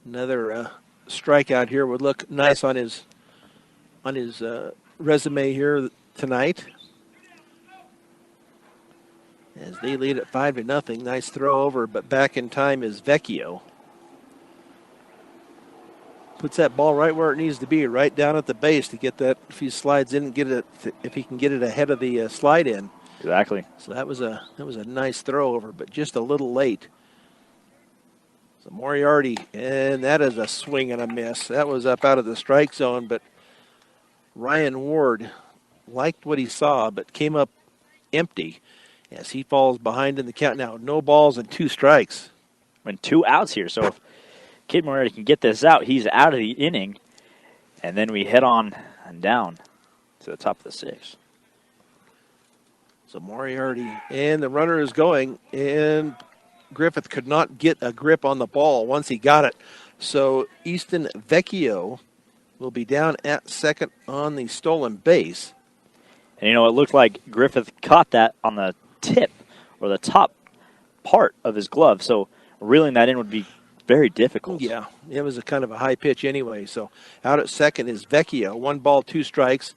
Another strikeout here would look nice on his resume here tonight. As they lead at 5-0. Nice throw over, but back in time is Vecchio. Puts that ball right where it needs to be, right down at the base to get that. If he slides in and get it, if he can get it ahead of the slide in. Exactly. So that was a nice throw over, but just a little late. So Moriarty, and that is a swing and a miss. That was up out of the strike zone, but Ryan Ward liked what he saw, but came up empty as he falls behind in the count now. No balls and 2 strikes. And 2 outs here. So if Cade Moriarty can get this out, he's out of the inning. And then we head on and down to the top of the 6th. So Moriarty, and the runner is going, and Griffith could not get a grip on the ball once he got it. So Easton Vecchio will be down at second on the stolen base. And, it looked like Griffith caught that on the tip or the top part of his glove. So reeling that in would be very difficult. Yeah, it was a kind of a high pitch anyway. So out at second is Vecchio. 1 ball, 2 strikes.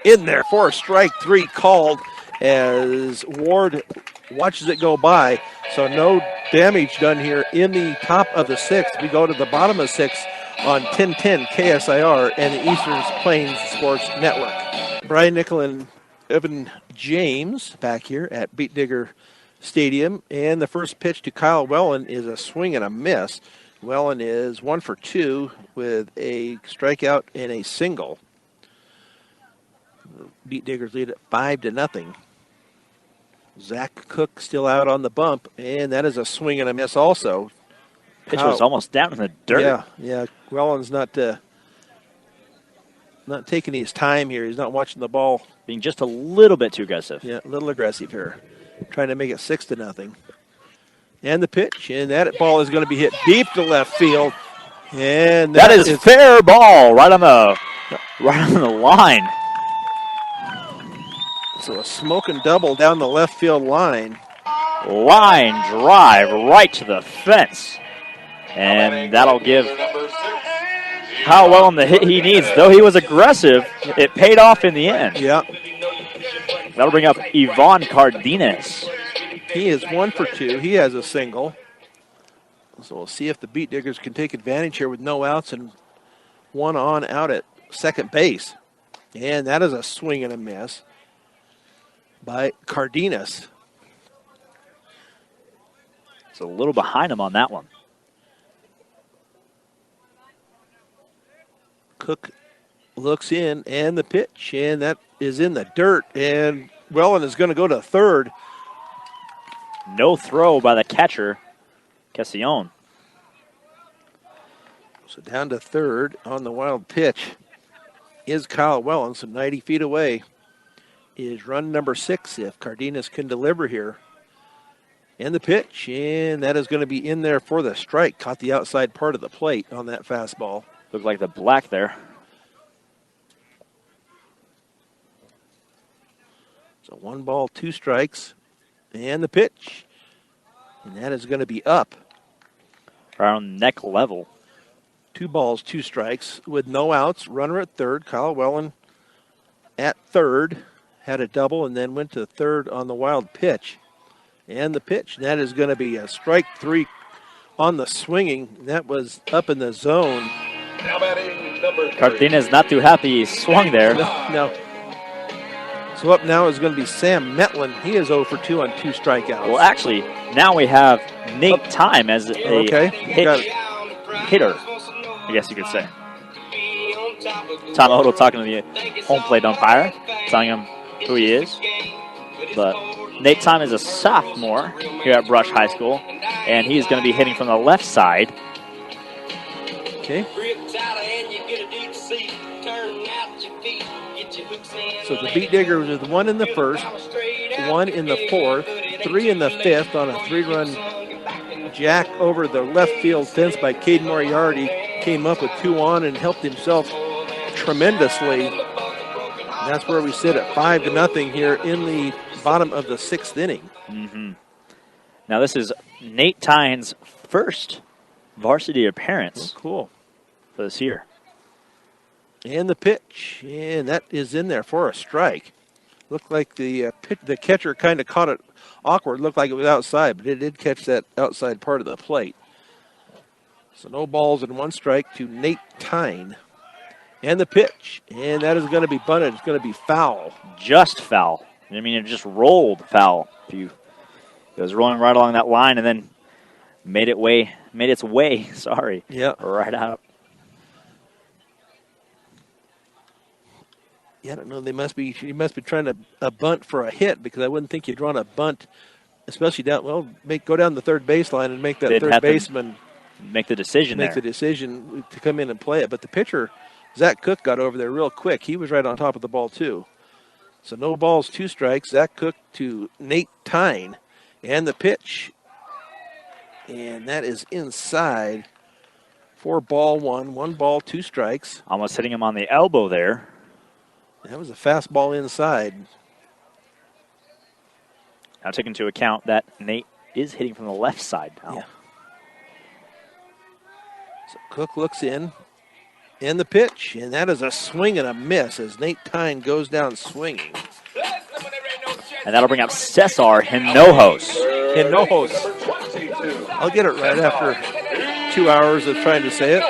In there for a strike 3 called as Ward watches it go by. So no damage done here in the top of the 6th. We go to the bottom of 6 on 1010 KSIR and the Eastern Plains Sports Network. Brian Nickel and Evan James back here at Beat Digger Stadium. And the first pitch to Kyle Wellen is a swing and a miss. Wellen is 1 for 2 with a strikeout and a single. Beat Diggers lead at 5-0. Zach Cook still out on the bump, and that is a swing and a miss also. Pitch was almost down in the dirt. Yeah. Wellen's not not taking his time here. He's not watching the ball. Being just a little bit too aggressive. Yeah, a little aggressive here. Trying to make it 6-0. And the pitch, and that ball is going to be hit deep to left field. And That is fair ball right on the line. So a smoking double down the left field line. Line drive right to the fence. And that'll give Kyle Wellen the hit he needs. Though he was aggressive, it paid off in the end. Yeah. That'll bring up Ivan Cardenas. He is 1 for 2. He has a single. So we'll see if the Beat Diggers can take advantage here with no outs and one on out at second base. And that is a swing and a miss by Cardenas. It's a little behind him on that one. Cook looks in, and the pitch, and that is in the dirt. And Wellen is going to go to third. No throw by the catcher, Castellon. So down to third on the wild pitch is Kyle Wellen. So 90 feet away is run number 6 if Cardenas can deliver here. And the pitch, and that is going to be in there for the strike. Caught the outside part of the plate on that fastball. Looked like the black there. So 1 ball, 2 strikes, and the pitch. And that is going to be up. Around neck level. 2 balls, 2 strikes with no outs. Runner at third. Kyle Wellen at third. Had a double and then went to third on the wild pitch. And the pitch, that is going to be a strike 3 on the swinging. That was up in the zone. Now batting number 3. Cardenas not too happy he swung there. No. So up now is going to be Sam Metlin. He is 0 for 2 on 2 strikeouts. Well, actually, now we have Nate Time as a Got it. hitter, I guess you could say. Tom Odell talking to the home plate umpire, telling him who he is. But Nate Time is a sophomore here at Brush High School, and he's going to be hitting from the left side. Okay. So the Beat Diggers with 1 in the first, 1 in the fourth, 3 in the fifth on a 3-run jack over the left field fence by Caden Moriarty. Came up with 2 on and helped himself tremendously. And that's where we sit at 5-0 here in the bottom of the 6th inning. Mm-hmm. Now this is Nate Tyne's first varsity appearance Cool. for this year. And the pitch, and that is in there for a strike. Looked like the catcher kind of caught it awkward. Looked like it was outside, but it did catch that outside part of the plate. So no balls and 1 strike to Nate Tyne. And the pitch, and that is going to be bunted. It's going to be foul. Just foul. I mean, it just rolled foul. It was rolling right along that line and then made its way, Yeah. right out. Yeah, I don't know. He must be trying to a bunt for a hit, because I wouldn't think you'd run a bunt, especially go down the third baseline and make that They'd third have to baseman make the decision make the decision to come in and play it. But the pitcher, Zach Cook, got over there real quick. He was right on top of the ball too. So no balls, 2 strikes. Zach Cook to Nate Tyne, and the pitch, and that is inside for ball 1. 1 ball, 2 strikes. Almost hitting him on the elbow there. That was a fastball inside. Now take into account that Nate is hitting from the left side now. Yeah. So Cook looks in, and the pitch, and that is a swing and a miss as Nate Tyne goes down swinging. And that'll bring up Cesar Hinojos. Hinojos. I'll get it right after 2 hours of trying to say it.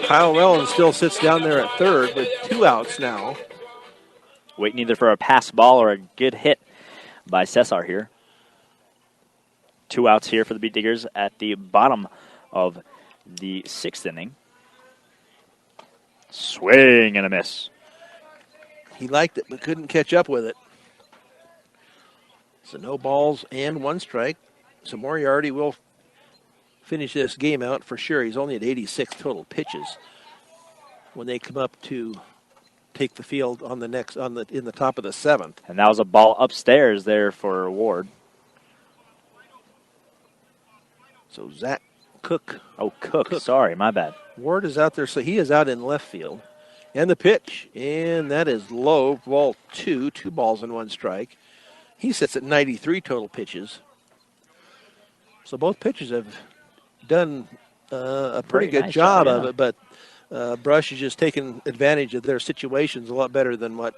Kyle Wellen still sits down there at third with 2 outs now. Waiting either for a pass ball or a good hit by Cesar here. 2 outs here for the Beat Diggers at the bottom of the 6th inning. Swing and a miss. He liked it but couldn't catch up with it. So no balls and 1 strike. So Moriarty will finish this game out for sure. He's only at 86 total pitches. when they come up to take the field in the top of the 7th. And that was a ball upstairs there for Ward. So Zach Cook. Oh, Cook. Sorry, my bad. Ward is out there, so he is out in left field. And the pitch, and that is low, ball 2 balls and 1 strike. He sits at 93 total pitches. So both pitchers have done a pretty good nice job job, of it, but Brush is just taking advantage of their situations a lot better than what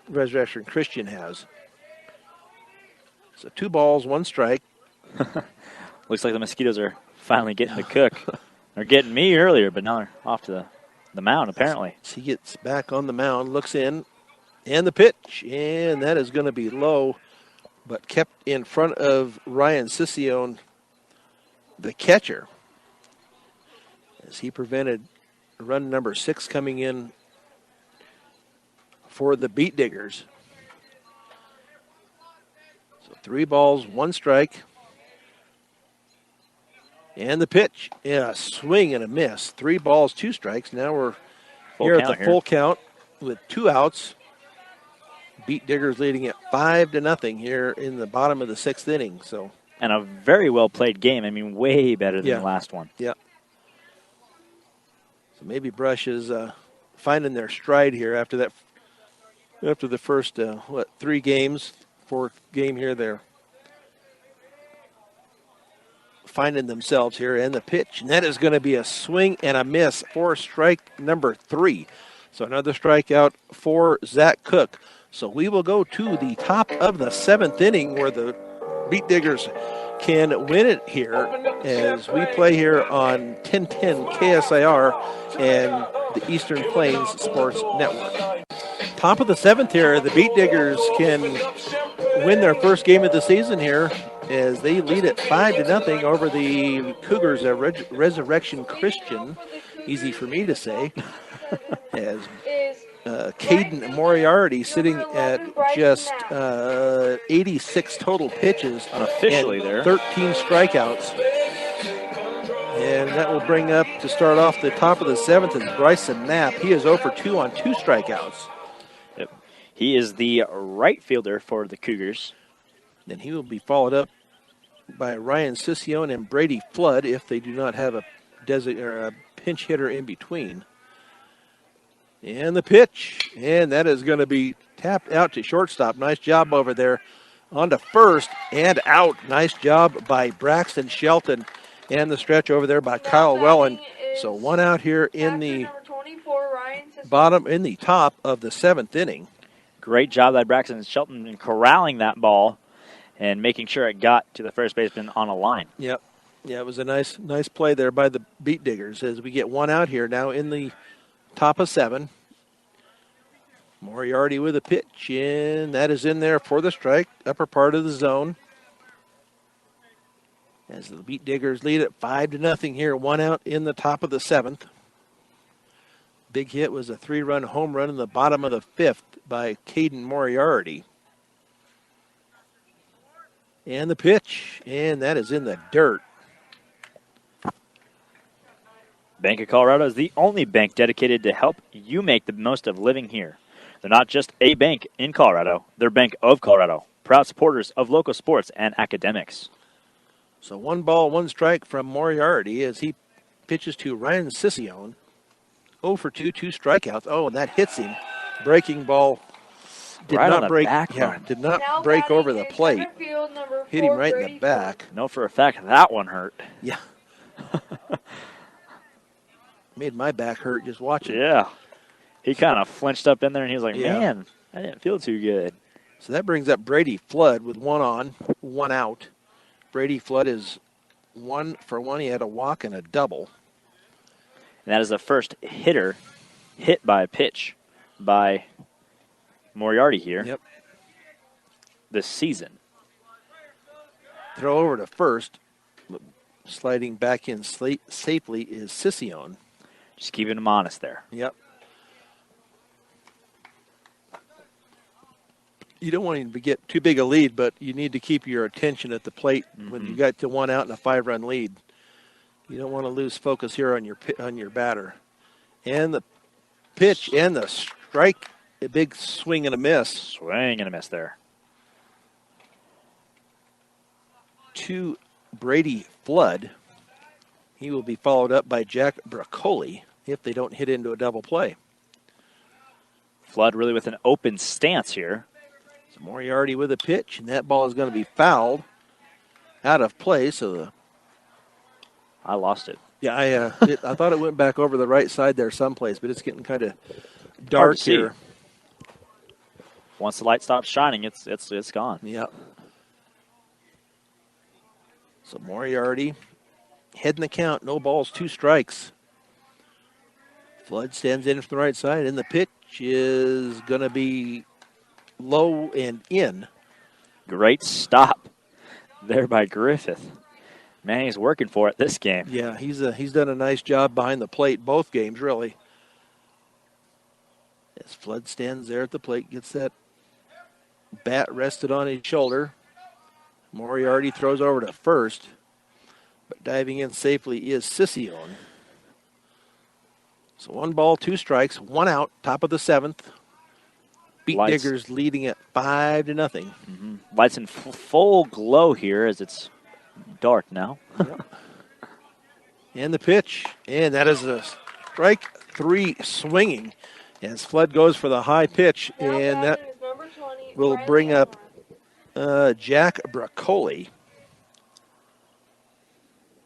Resurrection Christian has. So 2 balls, 1 strike. Looks like the Mosquitoes are finally getting to Cook. They're getting me earlier, but now they're off to the mound, apparently. So he gets back on the mound, looks in, and the pitch, and that is going to be low, but kept in front of Ryan Scissione, the catcher, as he prevented run number 6 coming in for the Beat Diggers. So 3 balls, 1 strike. And the pitch, yeah, a swing and a miss. 3 balls, 2 strikes. Now we're here at the full count with 2 outs. Beat Diggers leading it 5-0 here in the bottom of the 6th inning. So, and a very well played game. I mean, way better than the last one. Yeah. So maybe Brush is finding their stride here after that. After the first 3 games, 4th game here, they're finding themselves here. And the pitch, and that is going to be a swing and a miss for strike number 3. So another strikeout for Zach Cook. So we will go to the top of the 7th inning where the Beat Diggers can win it here as we play here on 1010 KSIR and the Eastern Plains Sports Network. Top of the 7th here, the Beat Diggers can win their first game of the season here as they lead it 5-0 over the Cougars of Resurrection Christian. Easy for me to say. As Caden Moriarty sitting at just 86 total pitches. Unofficially and there. 13 strikeouts. And that will bring up to start off the top of the 7th is Bryson Knapp. He is 0 for 2 on 2 strikeouts. Yep. He is the right fielder for the Cougars. Then he will be followed up by Ryan Scissione and Brady Flood if they do not have a pinch hitter in between. And the pitch, and that is going to be tapped out to shortstop. Nice job over there on to first and out. Nice job by Braxton Shelton and the stretch over there by Kyle Wellen. So 1 out here in the top of the 7th inning. Great job by Braxton Shelton in corralling that ball and making sure it got to the first baseman on a line. Yep. Yeah, it was a nice play there by the Beat Diggers as we get 1 out here now in the top of 7. Moriarty with a pitch, and that is in there for the strike, upper part of the zone. As the Beat Diggers lead it 5-0 here, 1 out in the top of the 7th. Big hit was a 3-run home run in the bottom of the 5th by Caden Moriarty. And the pitch, and that is in the dirt. Bank of Colorado is the only bank dedicated to help you make the most of living here. They're not just a bank in Colorado, they're Bank of Colorado, proud supporters of local sports and academics. So 1 ball, 1 strike from Moriarty as he pitches to Ryan Scissione. 0 for 2, 2 strikeouts. Oh, and that hits him. Breaking ball did Right on not the break. back Yeah, line. did not break over the plate. Hit him right in the back. Know for a fact that one hurt. Yeah. Made my back hurt just watching. Yeah. He kind of flinched up in there and he was like, Yeah. man, I didn't feel too good. So that brings up Brady Flood with 1 on, 1 out. Brady Flood is 1 for 1. He had a walk and a double. And that is the first hitter hit by a pitch by Moriarty here Yep. this season. Throw over to first. Sliding back in safely is Scissione. Just keeping him honest there. Yep. You don't want him to get too big a lead, but you need to keep your attention at the plate when you got to 1 out and a 5-run lead. You don't want to lose focus here on your batter. And the pitch and the strike, a big swing and a miss. Swing and a miss there. To Brady Flood. He will be followed up by Jack Bracoli if they don't hit into a double play. Flood really with an open stance here. So Moriarty with a pitch, and that ball is going to be fouled out of play. So I lost it. yeah, I thought it went back over the right side there someplace, but it's getting kind of Hard dark to see. here. Once the light stops shining, it's gone. Yep. So Moriarty heading the count. No balls, 2 strikes. Flood stands in from the right side, and the pitch is going to be low and in. Great stop there by Griffith. Man, he's working for it this game. Yeah, he's done a nice job behind the plate both games, really. As Flood stands there at the plate, gets that bat rested on his shoulder. Moriarty throws over to first, but diving in safely is Scissione. So 1 ball, 2 strikes, 1 out, top of the 7th. Beat Lights. Diggers leading at 5-0. Mm-hmm. Lights in full glow here as it's dark now. And the pitch, and that is a strike 3 swinging as Flood goes for the high pitch, and that will bring up Jack Bracoli.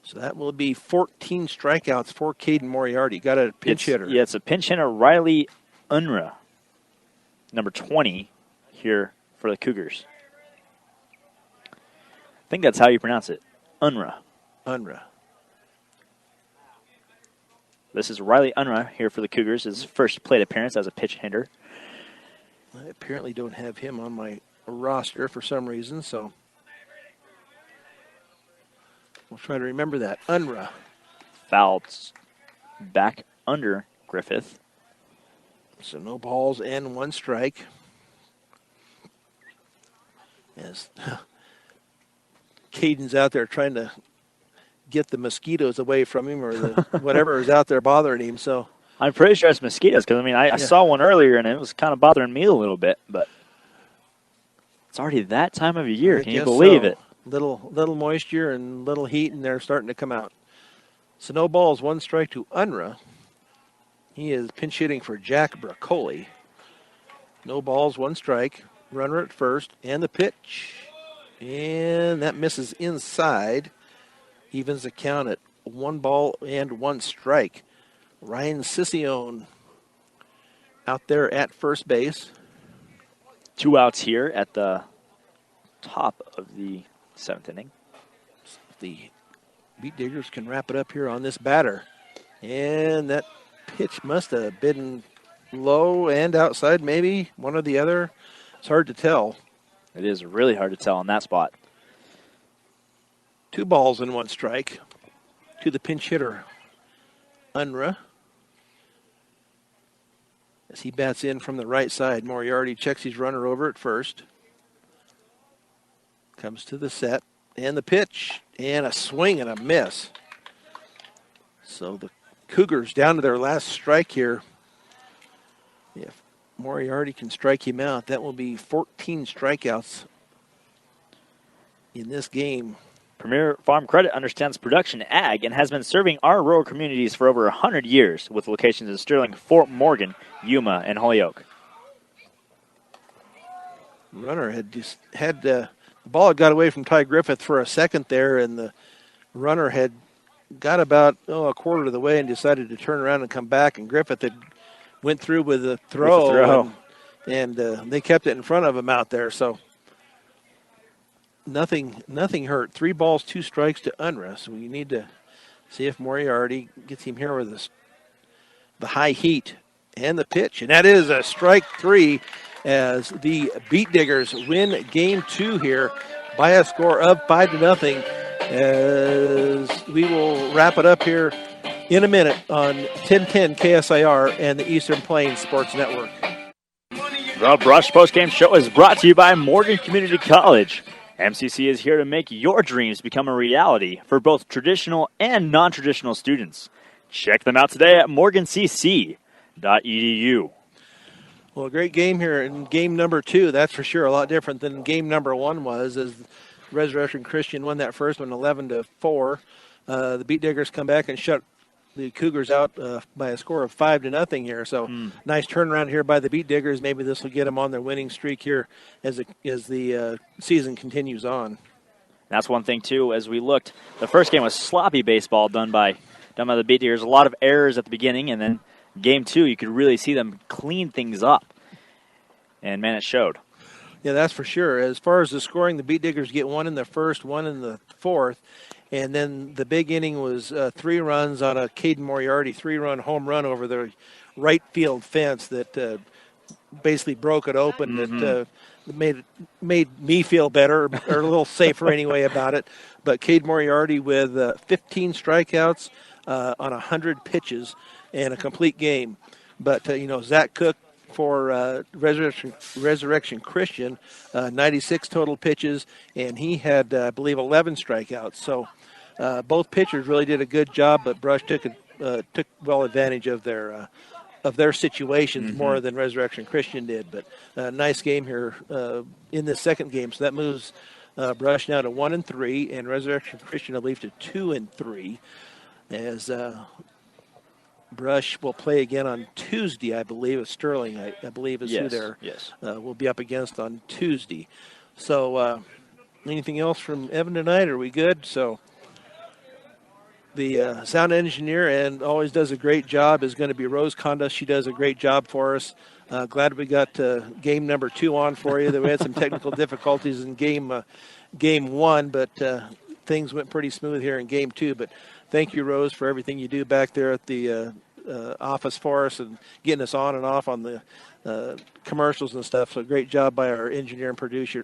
So that will be 14 strikeouts for Caden Moriarty. Got a pinch hitter. Yeah, it's a pinch hitter, Riley Unruh, number 20 here for the Cougars. I think that's how you pronounce it, Unruh. Unruh. This is Riley Unruh here for the Cougars, his first plate appearance as a pinch hitter. I apparently don't have him on my roster for some reason, so we'll try to remember that. Unruh. Fouled back under Griffith. So no balls and 1 strike. As Caden's out there trying to get the mosquitoes away from him or the whatever is out there bothering him. So I'm pretty sure it's mosquitoes because, I saw one earlier and it was kind of bothering me a little bit, but it's already that time of year. I Can you guess believe so. it? Little moisture and little heat, and they're starting to come out. So no balls, 1 strike to Unruh. He is pinch hitting for Jack Bracoli. No balls, 1 strike. Runner at first, and the pitch. And that misses inside. Evens the count at 1 ball and 1 strike. Ryan Scissione out there at first base. 2 outs here at the top of the 7th inning. The Beat Diggers can wrap it up here on this batter. And that pitch must have been low and outside, maybe one or the other. It's hard to tell. It is really hard to tell on that spot. 2 balls and 1 strike to the pinch hitter, Unruh. As he bats in from the right side, Moriarty checks his runner over at first. Comes to the set, and the pitch, and a swing and a miss. So the Cougars down to their last strike here. If Moriarty can strike him out, that will be 14 strikeouts in this game. Premier Farm Credit understands production ag and has been serving our rural communities for over 100 years with locations in Sterling, Fort Morgan, Yuma, and Holyoke. Runner had the ball had got away from Ty Griffith for a second there, and the runner had got about a quarter of the way and decided to turn around and come back, and Griffith had went through with a throw, and they kept it in front of him out there. So nothing hurt. 3 balls, 2 strikes to Unruh. So we need to see if Moriarty gets him here with the high heat and the pitch, and that is a strike 3 as the Beat Diggers win game 2 here by a score of 5-0. As we will wrap it up here in a minute on 1010 KSIR and the Eastern Plains Sports Network. The Brush Postgame Show is brought to you by Morgan Community College. MCC is here to make your dreams become a reality for both traditional and non-traditional students. Check them out today at morgancc.edu. Well, a great game here in game number 2. That's for sure a lot different than game number 1 was, as Resurrection Christian won that first one 11-4. The Beat Diggers come back and shut the Cougars out by a score of 5-0 here. So nice turnaround here by the Beat Diggers. Maybe this will get them on their winning streak here as the season continues on. That's one thing, too, as we looked. The first game was sloppy baseball done by the Beat Diggers. A lot of errors at the beginning, and then game 2, you could really see them clean things up. And, man, it showed. Yeah, that's for sure. As far as the scoring, the Beat Diggers get 1 in the first, 1 in the fourth. And then the big inning was 3 runs on a Caden Moriarty 3-run home run over the right field fence that basically broke it open. That made me feel better, or a little safer anyway about it. But Caden Moriarty with 15 strikeouts on 100 pitches and a complete game. But, Zach Cook for Resurrection Christian, 96 total pitches, and he had, I believe, 11 strikeouts. So both pitchers really did a good job, but Brush took well advantage of their situations more than Resurrection Christian did. But nice game here in the second game. So that moves Brush now to 1-3, and Resurrection Christian, I believe, to 2-3, as Brush will play again on Tuesday, I believe. Sterling, I believe, is who they're will be up against on Tuesday. So anything else from Evan tonight? Are we good? So the sound engineer, and always does a great job, is going to be Rose Conda. She does a great job for us. Glad we got game number 2 on for you. We had some technical difficulties in game 1, but things went pretty smooth here in game 2. But thank you, Rose, for everything you do back there at the office for us and getting us on and off on the commercials and stuff. So great job by our engineer and producer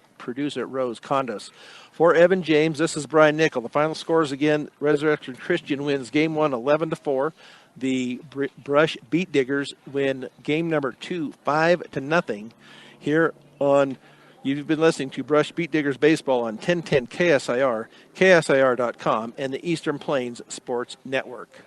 Rose Condos. For Evan James, this is Brian Nickel. The final scores again: Resurrection Christian wins game 1 11-4. The Brush Beat Diggers win game number 2 5-0. Here on, you've been listening to Brush Beat Diggers Baseball on 1010 KSIR, KSIR.com, and the Eastern Plains Sports Network.